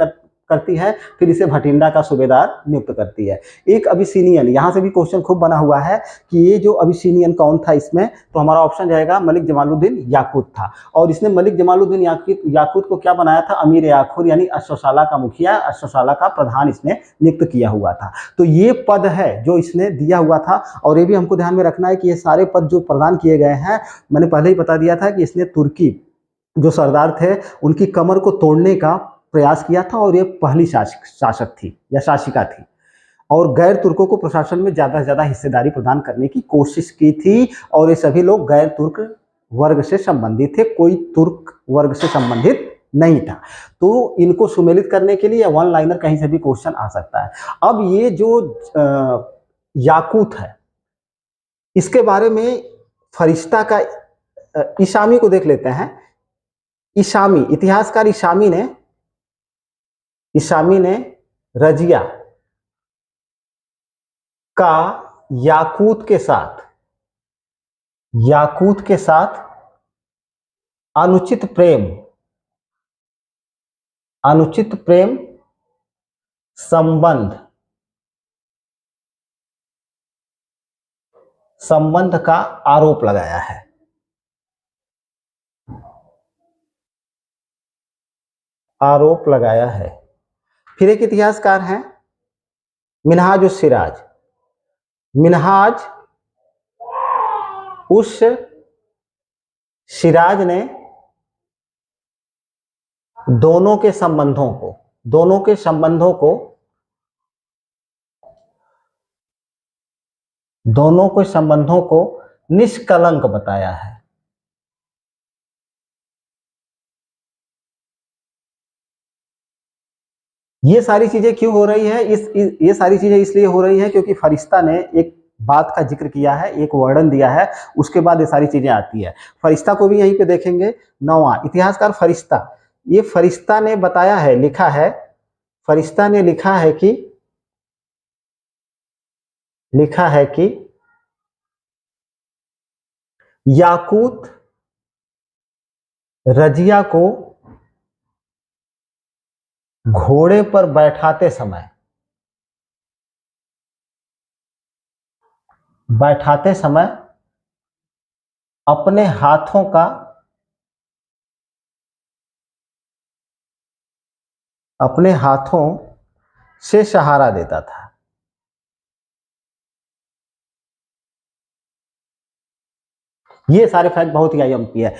करती है, फिर इसे भटिंडा का सूबेदार नियुक्त करती है। एक अबिसिनियन, यहाँ से भी क्वेश्चन खूब बना हुआ है कि ये जो अबिसिनियन कौन था इसमें, तो हमारा ऑप्शन जाएगा मलिक जमालुद्दीन याकूत था। और इसने मलिक जमालुद्दीन याकूत को क्या बनाया था, अमीर आखुर यानी अश्वशाला का मुखिया, अश्वशाला का प्रधान इसने नियुक्त किया हुआ था। तो ये पद है जो इसने दिया हुआ था। और ये भी हमको ध्यान में रखना है कि ये सारे पद जो प्रदान किए गए हैं, मैंने पहले ही बता दिया था कि इसने तुर्की जो सरदार थे उनकी कमर को तोड़ने का प्रयास किया था, और ये पहली शासक थी या शासिका थी, और गैर तुर्कों को प्रशासन में ज़्यादा से ज़्यादा हिस्सेदारी प्रदान करने की कोशिश की थी। और ये सभी लोग गैर तुर्क वर्ग से संबंधित थे, कोई तुर्क वर्ग से संबंधित नहीं था। तो इनको सुमेलित करने के लिए वन लाइनर कहीं से भी क्वेश्चन आ सकता है। अब ये जो याकूत है, इसके बारे में फरिश्ता का इशामी को देख लेते हैं। इशामी, इतिहासकार इशामी ने रजिया का याकूत के साथ अनुचित प्रेम संबंध का आरोप लगाया है। फिर एक इतिहासकार हैं मिन्हाज उस सिराज। मिन्हाज उस सिराज ने दोनों के संबंधों को निष्कलंक बताया है। ये सारी चीजें क्यों हो रही है, ये सारी चीजें इसलिए हो रही है क्योंकि फरिश्ता ने एक बात का जिक्र किया है, एक वर्णन दिया है, उसके बाद ये सारी चीजें आती है। फरिश्ता को भी यहीं पे देखेंगे। नौवां इतिहासकार फरिश्ता, ये फरिश्ता ने बताया है, फरिश्ता ने लिखा है कि याकूत रजिया को घोड़े पर बैठाते समय अपने हाथों से सहारा देता था। ये सारे फैक्ट बहुत ही आईएमपी है।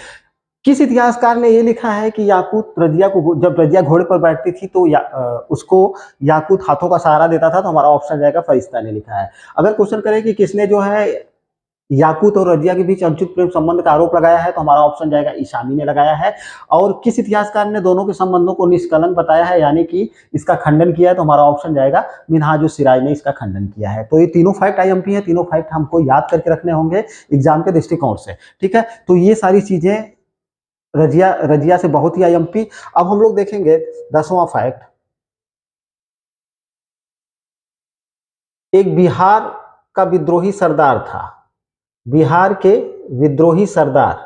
किस इतिहासकार ने ये लिखा है कि याकूत रजिया को, जब रजिया घोड़े पर बैठती थी तो उसको याकूत हाथों का सहारा देता था, तो हमारा ऑप्शन जाएगा फरिश्ता ने लिखा है। अगर क्वेश्चन करें कि किसने जो है याकूत और रजिया के बीच अनुचित प्रेम संबंध का आरोप लगाया है, तो हमारा ऑप्शन जाएगा ईशामी ने लगाया है। और किस इतिहासकार ने दोनों के संबंधों को निष्कलंक बताया है, यानी कि इसका खंडन किया है, तो हमारा ऑप्शन जाएगा मिनहाजुस सिराज ने इसका खंडन किया है। तो ये तीनों फैक्ट आईएमपी है, तीनों फैक्ट हमको याद करके रखने होंगे एग्जाम के दृष्टिकोण से। ठीक है, तो ये सारी चीजें रजिया रजिया से बहुत ही आईएमपी। अब हम लोग देखेंगे 10वां फैक्ट। एक बिहार का विद्रोही सरदार था, बिहार के विद्रोही सरदार,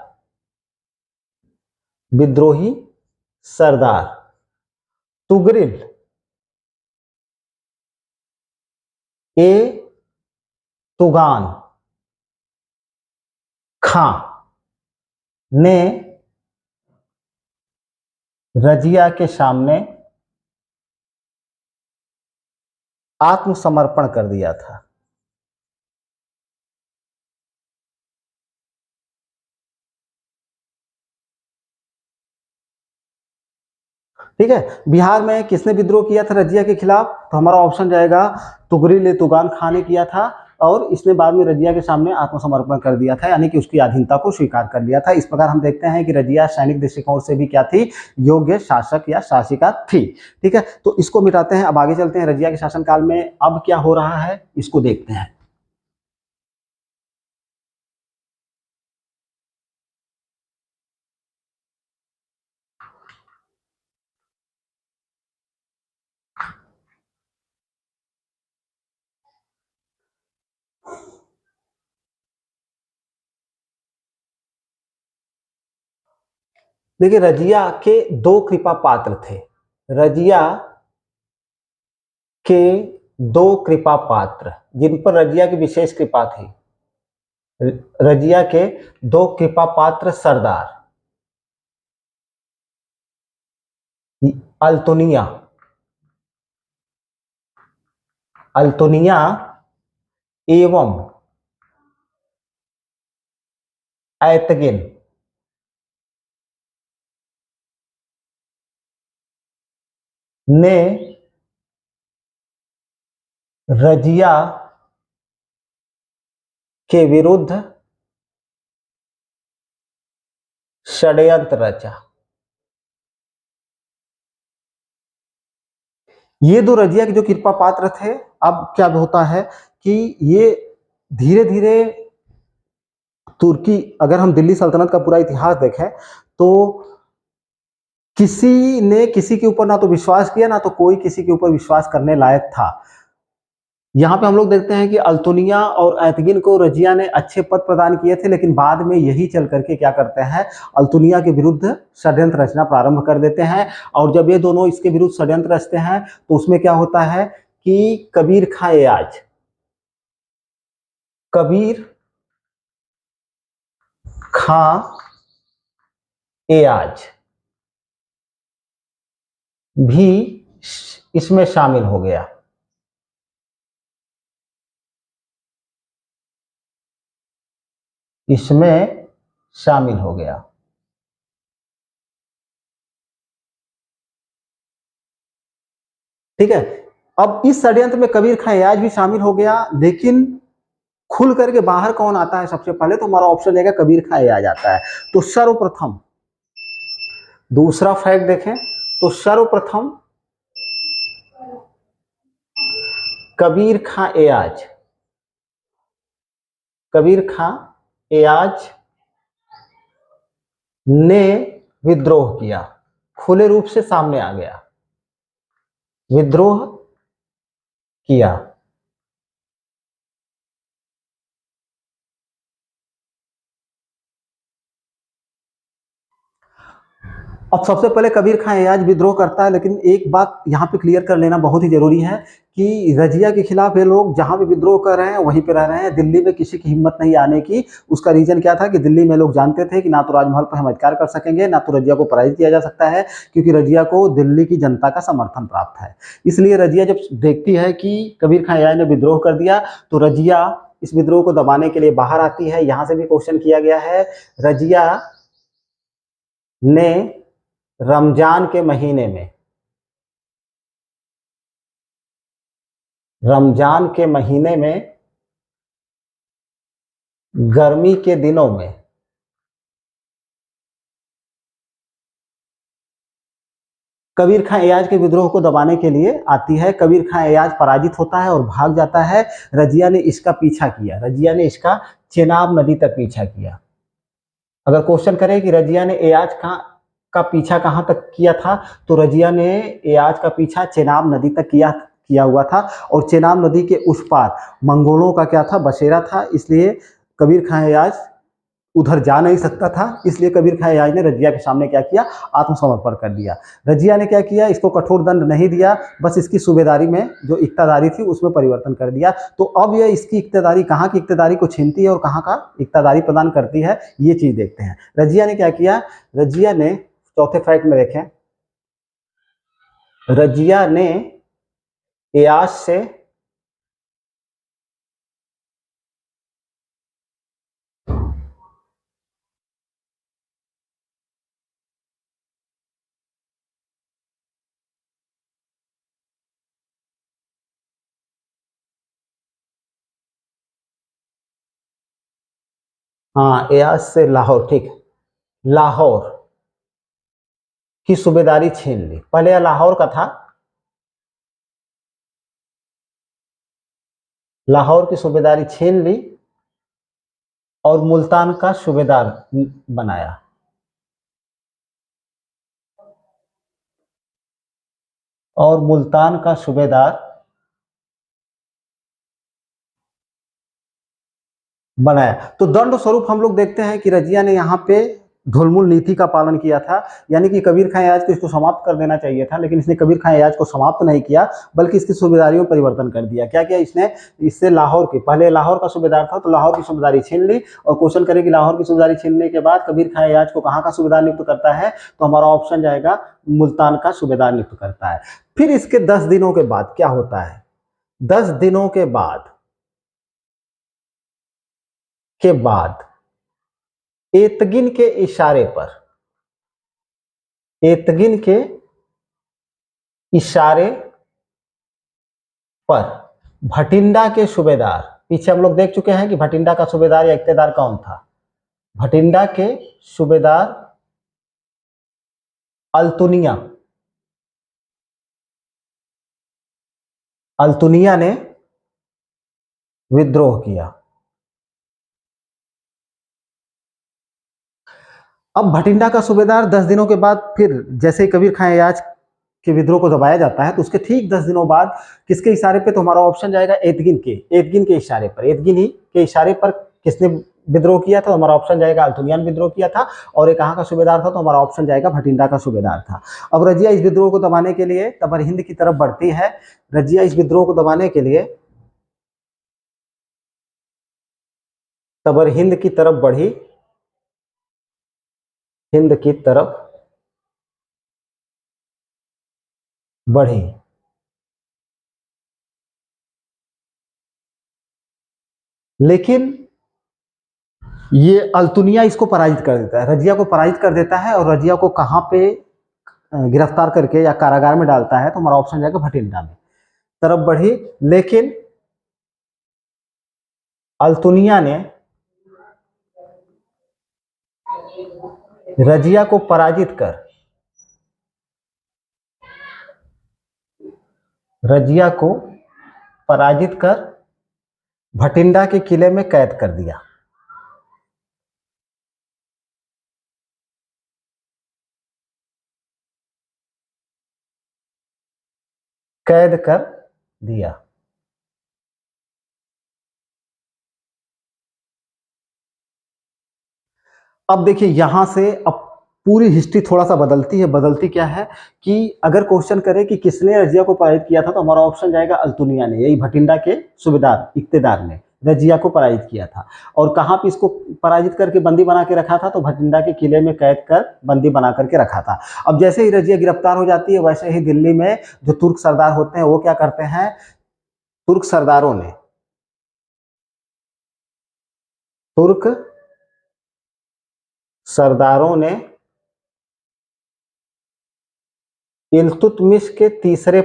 विद्रोही सरदार तुगरिल ए तुगान खां ने रजिया के सामने आत्मसमर्पण कर दिया था। ठीक है, बिहार में किसने विद्रोह किया था रजिया के खिलाफ, तो हमारा ऑप्शन जाएगा तुगरिल ए तुगान खां ने किया था, और इसने बाद में रजिया के सामने आत्मसमर्पण कर दिया था, यानी कि उसकी अधीनता को स्वीकार कर लिया था। इस प्रकार हम देखते हैं कि रजिया सैनिक दृष्टिकोण से भी क्या थी, योग्य शासक या शासिका थी। ठीक है, तो इसको मिटाते हैं, अब आगे चलते हैं। रजिया के शासनकाल में अब क्या हो रहा है इसको देखते हैं। देखिए, रजिया के दो कृपा पात्र थे, रजिया के दो कृपा पात्र जिन पर रजिया की विशेष कृपा थी। रजिया के दो कृपा पात्र सरदार, अल्तोनिया, अल्तोनिया एवं ऐतगिन ने रजिया के विरुद्ध षड्यंत्र रचा। ये दो रजिया के जो कृपा पात्र थे, अब क्या होता है कि ये धीरे धीरे तुर्की, अगर हम दिल्ली सल्तनत का पूरा इतिहास देखें तो किसी ने किसी के ऊपर ना तो विश्वास किया, ना तो कोई किसी के ऊपर विश्वास करने लायक था। यहाँ पे हम लोग देखते हैं कि अल्तुनिया और ऐतगिन को रजिया ने अच्छे पद प्रदान किए थे, लेकिन बाद में यही चल करके क्या करते हैं, अल्तुनिया के विरुद्ध षड्यंत्र रचना प्रारंभ कर देते हैं। और जब ये दोनों इसके विरुद्ध षड्यंत्र रचते हैं तो उसमें क्या होता है कि कबीर खां एयाज, कबीर खां एयाज भी इसमें शामिल हो गया। इसमें शामिल हो गया। ठीक है, अब इस षड्यंत्र में कबीर खां एयाज भी शामिल हो गया, लेकिन खुल करके बाहर कौन आता है सबसे पहले, तो हमारा ऑप्शन रहेगा कबीर खां एयाज आता है। तो सर्वप्रथम दूसरा फैक्ट देखें तो सर्वप्रथम कबीर खां एयाज, कबीर खां एयाज ने विद्रोह किया, खुले रूप से सामने आ गया, विद्रोह किया। अब सबसे पहले कबीर खां एयाज विद्रोह करता है, लेकिन एक बात यहाँ पे क्लियर कर लेना बहुत ही जरूरी है कि रजिया के खिलाफ ये लोग जहाँ भी विद्रोह कर रहे हैं वहीं पे रह रहे हैं। दिल्ली में किसी की हिम्मत नहीं आने की। उसका रीजन क्या था कि दिल्ली में लोग जानते थे कि ना तो राजमहल पर हम अधिकार कर सकेंगे, ना तो रजिया को पराजित किया जा सकता है, क्योंकि रजिया को दिल्ली की जनता का समर्थन प्राप्त है। इसलिए रजिया जब देखती है कि कबीर खां एयाज ने विद्रोह कर दिया, तो रजिया इस विद्रोह को दबाने के लिए बाहर आती है। यहाँ से भी क्वेश्चन किया गया है। रजिया ने रमजान के महीने में, रमजान के महीने में, गर्मी के दिनों में कबीर खां एयाज के विद्रोह को दबाने के लिए आती है। कबीर खां एयाज पराजित होता है और भाग जाता है। रजिया ने इसका पीछा किया, रजिया ने इसका चेनाब नदी तक पीछा किया। अगर क्वेश्चन करें कि रजिया ने एयाज का पीछा कहाँ तक किया था, तो रजिया ने एयाज का पीछा चेनाब नदी तक किया हुआ था। और चेनाब नदी के उस पार मंगोलों का क्या था, बसेरा था। इसलिए कबीर खां एयाज उधर जा नहीं सकता था। इसलिए कबीर खां एयाज ने रजिया के सामने क्या किया, आत्मसमर्पण कर दिया। रजिया ने क्या किया, इसको कठोर दंड नहीं दिया, बस इसकी सूबेदारी में जो इक्तादारी थी उसमें परिवर्तन कर दिया। तो अब यह इसकी इक्तादारी, कहाँ की इक्तादारी को छीनती है और कहाँ का इक्तादारी प्रदान करती है, ये चीज देखते हैं। रजिया ने क्या किया, रजिया ने चौथे फैक्ट में देखें, रजिया ने एयाज से हाँ, एयाज से लाहौर, ठीक, लाहौर की सूबेदारी छीन ली। पहले यह लाहौर का था, लाहौर की सूबेदारी छीन ली और मुल्तान का सूबेदार बनाया। और मुल्तान का सूबेदार बनाया। तो दंड स्वरूप हम लोग देखते हैं कि रजिया ने यहाँ पे ढुलमुल नीति का पालन किया था। यानी कि कबीर खां एयाज को इसको समाप्त कर देना चाहिए था, लेकिन इसने कबीर खां एयाज को समाप्त नहीं किया, बल्कि इसकी सूबेदारियों में परिवर्तन कर दिया। क्या किया इसने, इससे लाहौर की, पहले लाहौर का सूबेदार था तो लाहौर की सूबेदारी छीन ली। और क्वेश्चन करे कि लाहौर की सूबेदारी छीनने के बाद कबीर खां एयाज को कहाँ का सूबेदार नियुक्त करता है, तो हमारा ऑप्शन जाएगा मुल्तान का सूबेदार नियुक्त करता है। फिर इसके 10 दिनों के बाद क्या होता है, 10 दिनों के बाद एतगिन के इशारे पर, एतगिन के इशारे पर भटिंडा के सूबेदार, पीछे हम लोग देख चुके हैं कि भटिंडा का सूबेदार या इक्तेदार कौन था, भटिंडा के सूबेदार अल्तुनिया, अल्तुनिया ने विद्रोह किया। अब भटिंडा का सूबेदार 10 दिनों के बाद, फिर जैसे ही कबीर खां एयाज के विद्रोह को दबाया जाता है, तो उसके ठीक 10 दिनों बाद किसके इशारे पे, तो हमारा ऑप्शन जाएगा एतगिन के, एतगिन के इशारे पर, एतगिन ही के इशारे पर किसने विद्रोह किया था, हमारा ऑप्शन जाएगा अल्तुनिया ने विद्रोह किया था। और ये कहाँ का सूबेदार था, तो हमारा ऑप्शन जाएगा भटिंडा का सूबेदार था। अब रजिया इस विद्रोह को दबाने के लिए तबर हिंद की तरफ बढ़ती है। रजिया इस विद्रोह को दबाने के लिए तबर हिंद की तरफ बढ़ी, हिंद की तरफ बढ़ी। लेकिन ये अल्तुनिया इसको पराजित कर देता है, रजिया को पराजित कर देता है। और रजिया को कहाँ पे गिरफ्तार करके या कारागार में डालता है, तो हमारा ऑप्शन जाएगा भटिंडा में। तरफ बढ़ी, लेकिन अल्तुनिया ने रजिया को पराजित कर, रजिया को पराजित कर भटिंडा के किले में कैद कर दिया, कैद कर दिया। अब देखिए यहां से, अब पूरी हिस्ट्री थोड़ा सा बदलती है। बदलती क्या है कि अगर क्वेश्चन करे कि किसने रजिया को पराजित किया था, तो हमारा ऑप्शन जाएगा अल्तुनिया ने, यही भटिंडा के सूबेदार इक्तेदार ने रजिया को पराजित किया था। और कहाँ पे इसको पराजित करके बंदी बना के रखा था, तो भटिंडा के किले में कैद कर बंदी बना करके रखा था। अब जैसे ही रजिया गिरफ्तार हो जाती है, वैसे ही दिल्ली में जो तुर्क सरदार होते हैं वो क्या करते हैं, तुर्क सरदारों ने इल्तुतमिश के तीसरे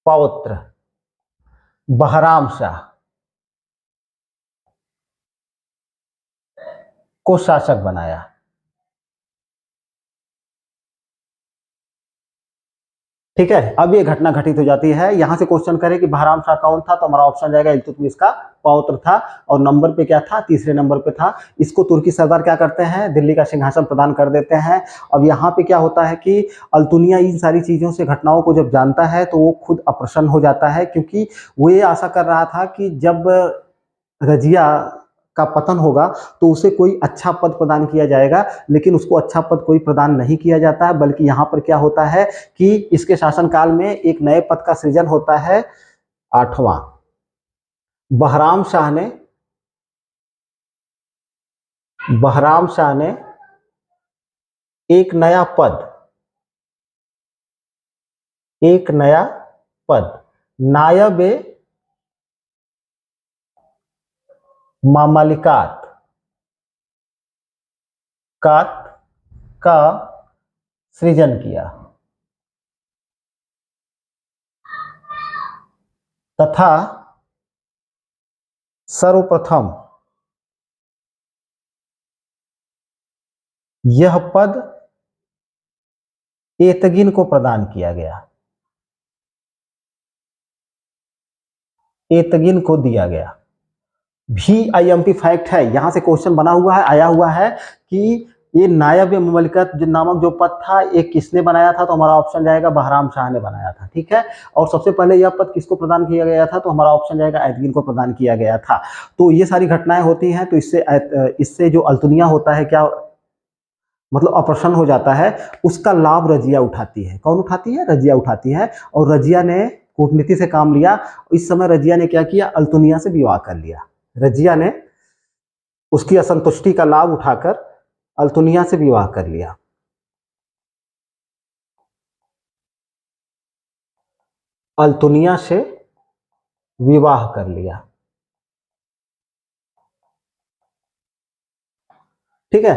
पौत्र बहराम शाह को शासक बनाया। ठीक है, अब ये घटना घटित हो जाती है। यहां से क्वेश्चन करे कि बहराम शाह कौन था, तो हमारा ऑप्शन जाएगा इल्तुतमिश का पौत्र था। और नंबर पे क्या था, तीसरे नंबर पे था। इसको तुर्की सरदार क्या करते हैं, दिल्ली का सिंहासन प्रदान कर देते हैं। अब यहाँ पे क्या होता है कि अल्तुनिया इन सारी चीजों से, घटनाओं को जब जानता है तो वो खुद अप्रसन्न हो जाता है, क्योंकि वो ये आशा कर रहा था कि जब रजिया का पतन होगा तो उसे कोई अच्छा पद प्रदान किया जाएगा, लेकिन उसको अच्छा पद कोई प्रदान नहीं किया जाता है। बल्कि यहाँ पर क्या होता है कि इसके शासनकाल में एक नए पद का सृजन होता है, 8वां। बहराम शाह ने एक नया पद नायब मामलिकात का सृजन किया तथा सर्वप्रथम यह पद एतगिन को प्रदान किया गया, एतगिन को दिया गया। VIMP फैक्ट है, यहां से क्वेश्चन बना हुआ है, आया हुआ है कि ये नायब ममलिकत नामक जो पद था, ये किसने बनाया था, तो हमारा ऑप्शन जाएगा बहराम शाह ने बनाया था। ठीक है, और सबसे पहले यह पद किसको प्रदान किया गया था, तो हमारा ऑप्शन जाएगा एतगिन को प्रदान किया गया था। तो ये सारी घटनाएं होती हैं, तो इससे जो अल्तुनिया होता है, क्या मतलब अप्रसन्न हो जाता है, उसका लाभ रजिया उठाती है। कौन उठाती है, रजिया उठाती है। और रजिया ने कूटनीति से काम लिया। इस समय रजिया ने क्या किया, अल्तुनिया से विवाह कर लिया। रजिया ने उसकी असंतुष्टि का लाभ उठाकर अल्तुनिया से विवाह कर लिया। अल्तुनिया से विवाह कर लिया। ठीक है,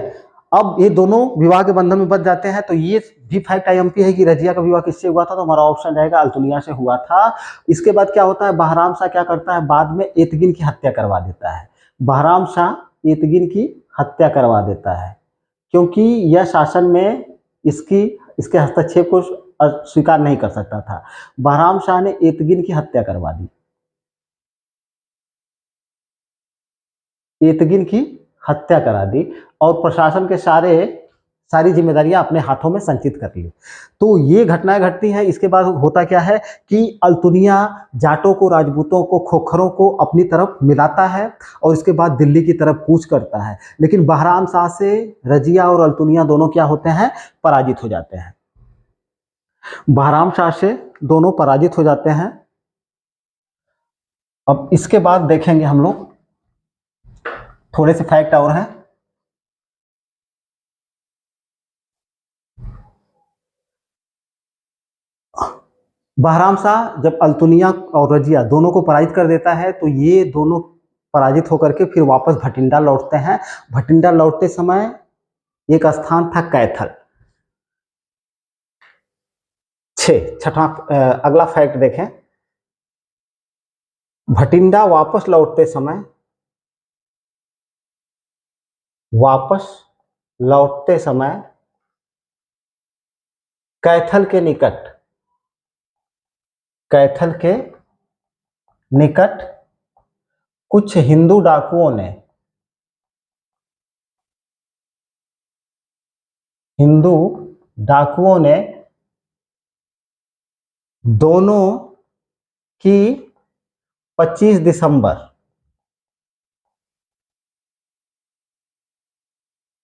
अब ये दोनों विवाह के बंधन में बच जाते हैं। तो ये भी फैक्ट IMP है कि रजिया का विवाह किससे हुआ था, तो हमारा ऑप्शन रहेगा अल्तुनिया से हुआ था। इसके बाद क्या होता है, बहराम शाह क्या करता है, बाद में एतगिन की हत्या करवा देता है। बहराम शाह एतगिन की हत्या करवा देता है, क्योंकि यह शासन में इसके हस्तक्षेप को स्वीकार नहीं कर सकता था। बहराम शाह ने एतगिन की हत्या करवा दी, एतगिन की हत्या करा दी, और प्रशासन के सारी जिम्मेदारियां अपने हाथों में संचित कर ली। तो ये घटनाएं घटती हैं। इसके बाद होता क्या है कि अल्तुनिया जाटों को, राजपूतों को, खोखरों को अपनी तरफ मिलाता है, और इसके बाद दिल्ली की तरफ कूच करता है। लेकिन बहराम शाह से रजिया और अल्तुनिया दोनों क्या होते हैं, पराजित हो जाते हैं। बहराम शाह से दोनों पराजित हो जाते हैं। अब इसके बाद देखेंगे हम लोग थोड़े से फैक्ट और हैं। बहराम शाह जब अल्तुनिया और रजिया दोनों को पराजित कर देता है, तो ये दोनों पराजित होकर के फिर वापस भटिंडा लौटते हैं। भटिंडा लौटते समय एक स्थान था कैथल। छठा अगला फैक्ट देखें। भटिंडा वापस लौटते समय कैथल के निकट कुछ हिंदू डाकुओं ने दोनों की 25 दिसंबर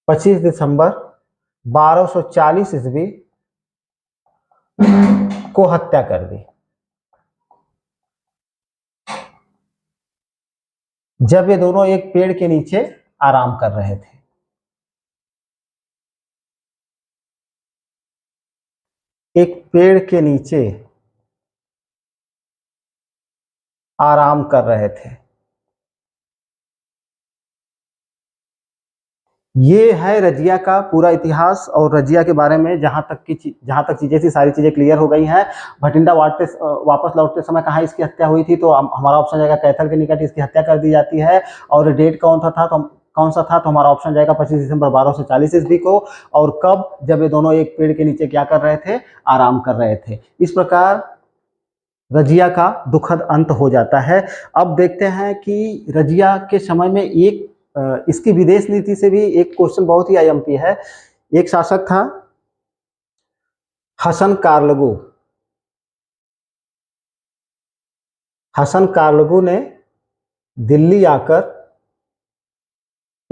25 दिसंबर 1240 ईस्वी को हत्या कर दी, जब ये दोनों एक पेड़ के नीचे आराम कर रहे थे। एक पेड़ के नीचे आराम कर रहे थे। ये है रजिया का पूरा इतिहास, और रजिया के बारे में जहां तक चीजें थी सारी चीजें क्लियर हो गई हैं। भटिंडा वापस लौटते समय कहाँ इसकी हत्या हुई थी, तो हमारा ऑप्शन जाएगा कैथल के निकट इसकी हत्या कर दी जाती है। और डेट कौन सा था, तो हमारा ऑप्शन जाएगा 25 दिसंबर 1240 ईस्वी को। और कब, जब ये दोनों एक पेड़ के नीचे क्या कर रहे थे, आराम कर रहे थे। इस प्रकार रजिया का दुखद अंत हो जाता है। अब देखते हैं कि रजिया के समय में इसकी विदेश नीति से भी एक क्वेश्चन बहुत ही आईएमपी है। एक शासक था हसन कारलगू। हसन कारलगू ने दिल्ली आकर,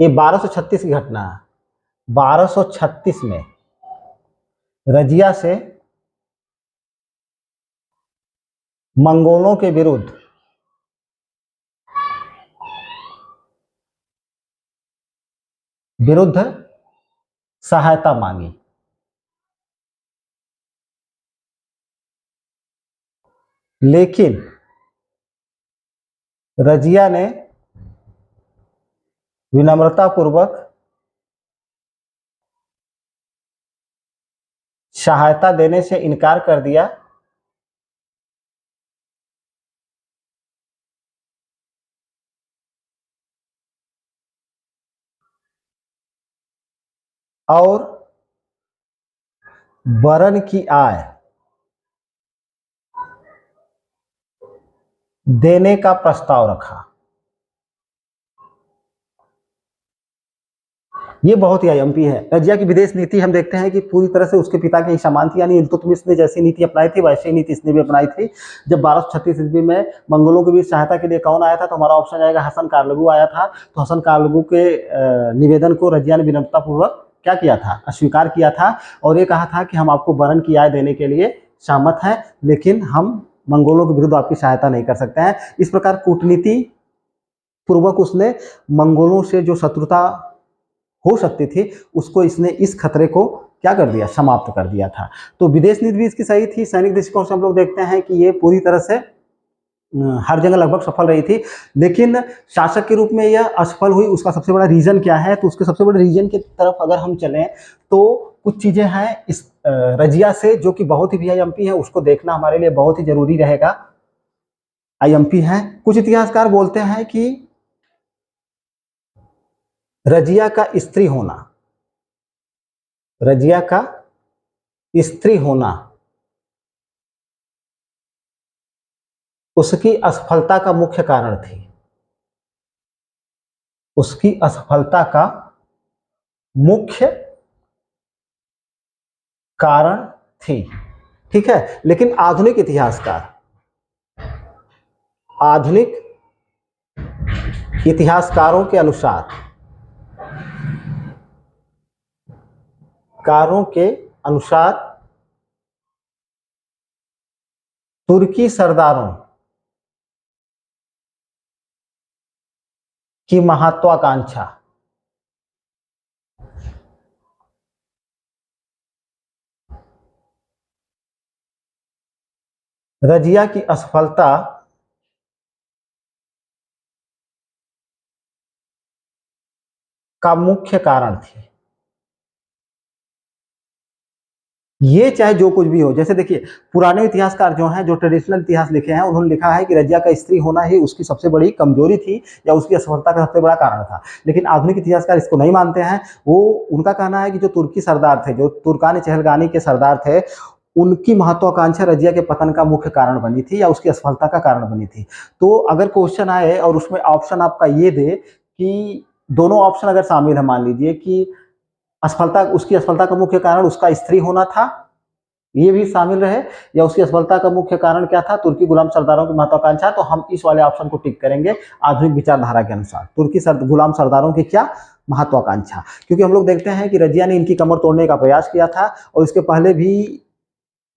ये 1236 की घटना है, 1236 में रजिया से मंगोलों के विरुद्ध सहायता मांगी। लेकिन रजिया ने विनम्रतापूर्वक सहायता देने से इनकार कर दिया और वरन की आय देने का प्रस्ताव रखा। ये बहुत ही आईएमपी है। रजिया की विदेश नीति हम देखते हैं कि पूरी तरह से उसके पिता के ही समान थी, यानी इल्तुतमिश ने जैसी नीति अपनाई थी वैसी नीति इसने भी अपनाई थी। जब 1236 ईस्वी में मंगोलों के बीच सहायता के लिए कौन आया था, तो हमारा ऑप्शन आएगा हसन कारलगू आया था। तो हसन कारलगू के निवेदन को रजिया ने विनम्रतापूर्वक क्या किया था, अस्वीकार किया था, और ये कहा था कि हम आपको वरन की आय देने के लिए सहमत हैं, लेकिन हम मंगोलों के विरुद्ध आपकी सहायता नहीं कर सकते हैं। इस प्रकार कूटनीति पूर्वक उसने मंगोलों से जो शत्रुता हो सकती थी उसको इसने, इस खतरे को क्या कर दिया, समाप्त कर दिया था। तो विदेश नीति भी इसकी सही थी। सैनिक दृष्टिकोण से हम लोग देखते हैं कि ये पूरी तरह से हर जगह लगभग सफल रही थी, लेकिन शासक के रूप में यह असफल हुई। उसका सबसे बड़ा रीजन क्या है, तो उसके सबसे बड़े रीजन की तरफ अगर हम चलें तो कुछ चीजें हैं इस रजिया से जो कि बहुत ही आईएमपी है, उसको देखना हमारे लिए बहुत ही जरूरी रहेगा। आईएमपी है। कुछ इतिहासकार बोलते हैं कि रजिया का स्त्री होना उसकी असफलता का मुख्य कारण थी। उसकी असफलता का मुख्य कारण थी, ठीक है। लेकिन आधुनिक इतिहासकारों के अनुसार तुर्की सरदारों की महत्वाकांक्षा रजिया की असफलता का मुख्य कारण थी। ये चाहे जो कुछ भी हो, जैसे देखिए पुराने इतिहासकार जो हैं, जो ट्रेडिशनल इतिहास लिखे हैं, उन्होंने लिखा है कि रजिया का स्त्री होना ही उसकी सबसे बड़ी कमजोरी थी या उसकी असफलता का सबसे बड़ा कारण था। लेकिन आधुनिक इतिहासकार इसको नहीं मानते हैं। उनका कहना है कि जो तुर्की सरदार थे, जो तुर्कान चहलगानी के सरदार थे, उनकी महत्वाकांक्षा रजिया के पतन का मुख्य कारण बनी थी या उसकी असफलता का कारण बनी थी। तो अगर क्वेश्चन आए और उसमें ऑप्शन आपका ये दे कि दोनों ऑप्शन अगर शामिल है, मान लीजिए कि उसकी असफलता का मुख्य कारण उसका स्त्री होना था ये भी शामिल रहे, या उसकी असफलता का मुख्य कारण क्या था? तुर्की गुलाम सरदारों की महत्वाकांक्षा। तो हम इस वाले ऑप्शन को टिक करेंगे आधुनिक विचारधारा के अनुसार, तुर्की गुलाम सरदारों की क्या महत्वाकांक्षा। क्योंकि हम लोग देखते हैं कि रजिया ने इनकी कमर तोड़ने का प्रयास किया था, और इसके पहले भी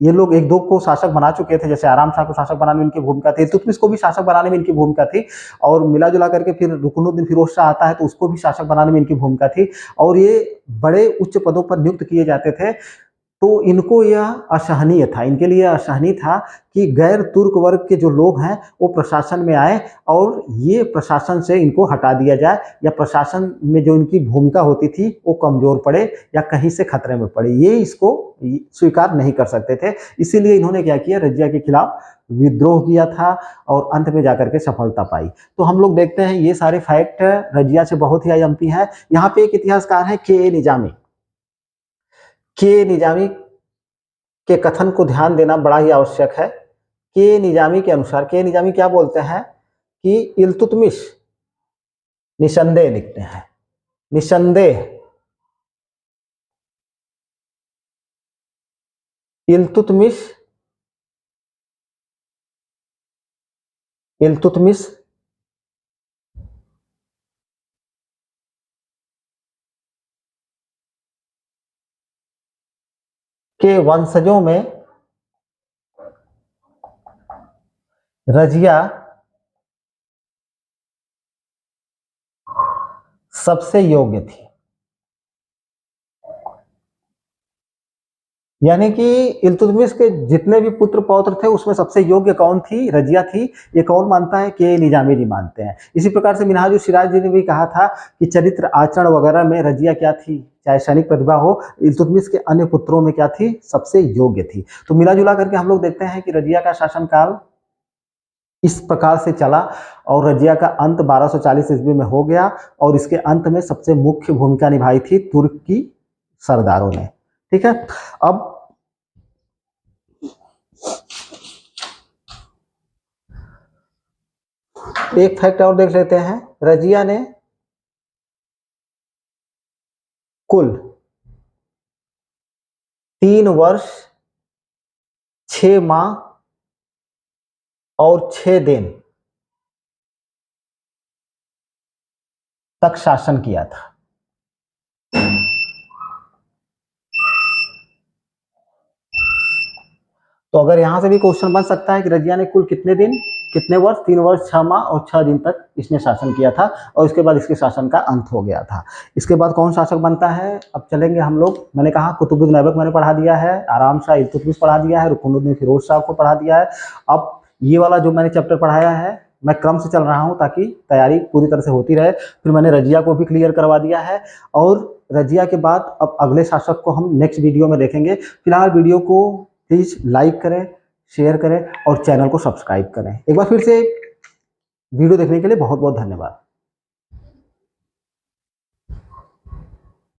ये लोग एक दो को शासक बना चुके थे, जैसे आराम शाह को शासक बनाने में इनकी भूमिका थी, इल्तुतमिश को भी शासक बनाने में इनकी भूमिका थी, और मिला जुला करके फिर रुकनुद्दीन फिरोज शाह आता है तो उसको भी शासक बनाने में इनकी भूमिका थी, और ये बड़े उच्च पदों पर नियुक्त किए जाते थे। तो इनको यह असहनीय था, इनके लिए असहनीय था कि गैर तुर्क वर्ग के जो लोग हैं वो प्रशासन में आए और ये प्रशासन से इनको हटा दिया जाए, या प्रशासन में जो इनकी भूमिका होती थी वो कमजोर पड़े या कहीं से खतरे में पड़े, ये इसको स्वीकार नहीं कर सकते थे। इसीलिए इन्होंने क्या किया, रजिया के खिलाफ विद्रोह किया था और अंत में जाकर के सफलता पाई। तो हम लोग देखते हैं ये सारे फैक्ट रजिया से बहुत ही अयमती है। यहाँ पे एक इतिहासकार है के निजामी। के निजामी के कथन को ध्यान देना बड़ा ही आवश्यक है। के निजामी के अनुसार, के निजामी क्या बोलते हैं कि इल्तुतमिश, निसंदेह लिखते हैं, निसंदेह इल्तुतमिश के वंशजों में रजिया सबसे योग्य थी। यानी कि इल्तुतमिश के जितने भी पुत्र पौत्र थे उसमें सबसे योग्य कौन थी? रजिया थी। ये कौन मानता है? के निजामी जी मानते हैं। इसी प्रकार से मिनहाजुल सिराज जी ने भी कहा था कि चरित्र आचरण वगैरह में रजिया क्या थी, चाहे सैनिक प्रतिभा हो, इल्तुतमिश के अन्य पुत्रों में क्या थी? सबसे योग्य थी। तो मिला जुला करके हम लोग देखते हैं कि रजिया का शासनकाल इस प्रकार से चला और रजिया का अंत 1240 ईस्वी में हो गया, और इसके अंत में सबसे मुख्य भूमिका निभाई थी तुर्की सरदारों ने। ठीक है, अब एक फैक्ट और देख लेते हैं। रजिया ने कुल 3 वर्ष 6 माह और 6 दिन तक शासन किया था। तो अगर यहां से भी क्वेश्चन बन सकता है कि रजिया ने कुल कितने दिन, कितने वर्ष? 3 वर्ष 6 माह और 6 दिन तक इसने शासन किया था, और इसके बाद इसके शासन का अंत हो गया था। इसके बाद कौन शासक बनता है? अब चलेंगे हम लोग। मैंने कहा कुतुबुद्दीन ऐबक मैंने पढ़ा दिया है, आराम शाह इल्तुतमिश पढ़ा दिया है, रुकनुद्दीन फिरोज शाह को पढ़ा दिया है। अब ये वाला जो मैंने चैप्टर पढ़ाया है मैं क्रम से चल रहा हूँ ताकि तैयारी पूरी तरह से होती रहे। फिर मैंने रजिया को भी क्लियर करवा दिया है, और रजिया के बाद अब अगले शासक को हम नेक्स्ट वीडियो में देखेंगे। फिलहाल वीडियो को प्लीज लाइक करें, शेयर करें और चैनल को सब्सक्राइब करें। एक बार फिर से वीडियो देखने के लिए बहुत बहुत धन्यवाद।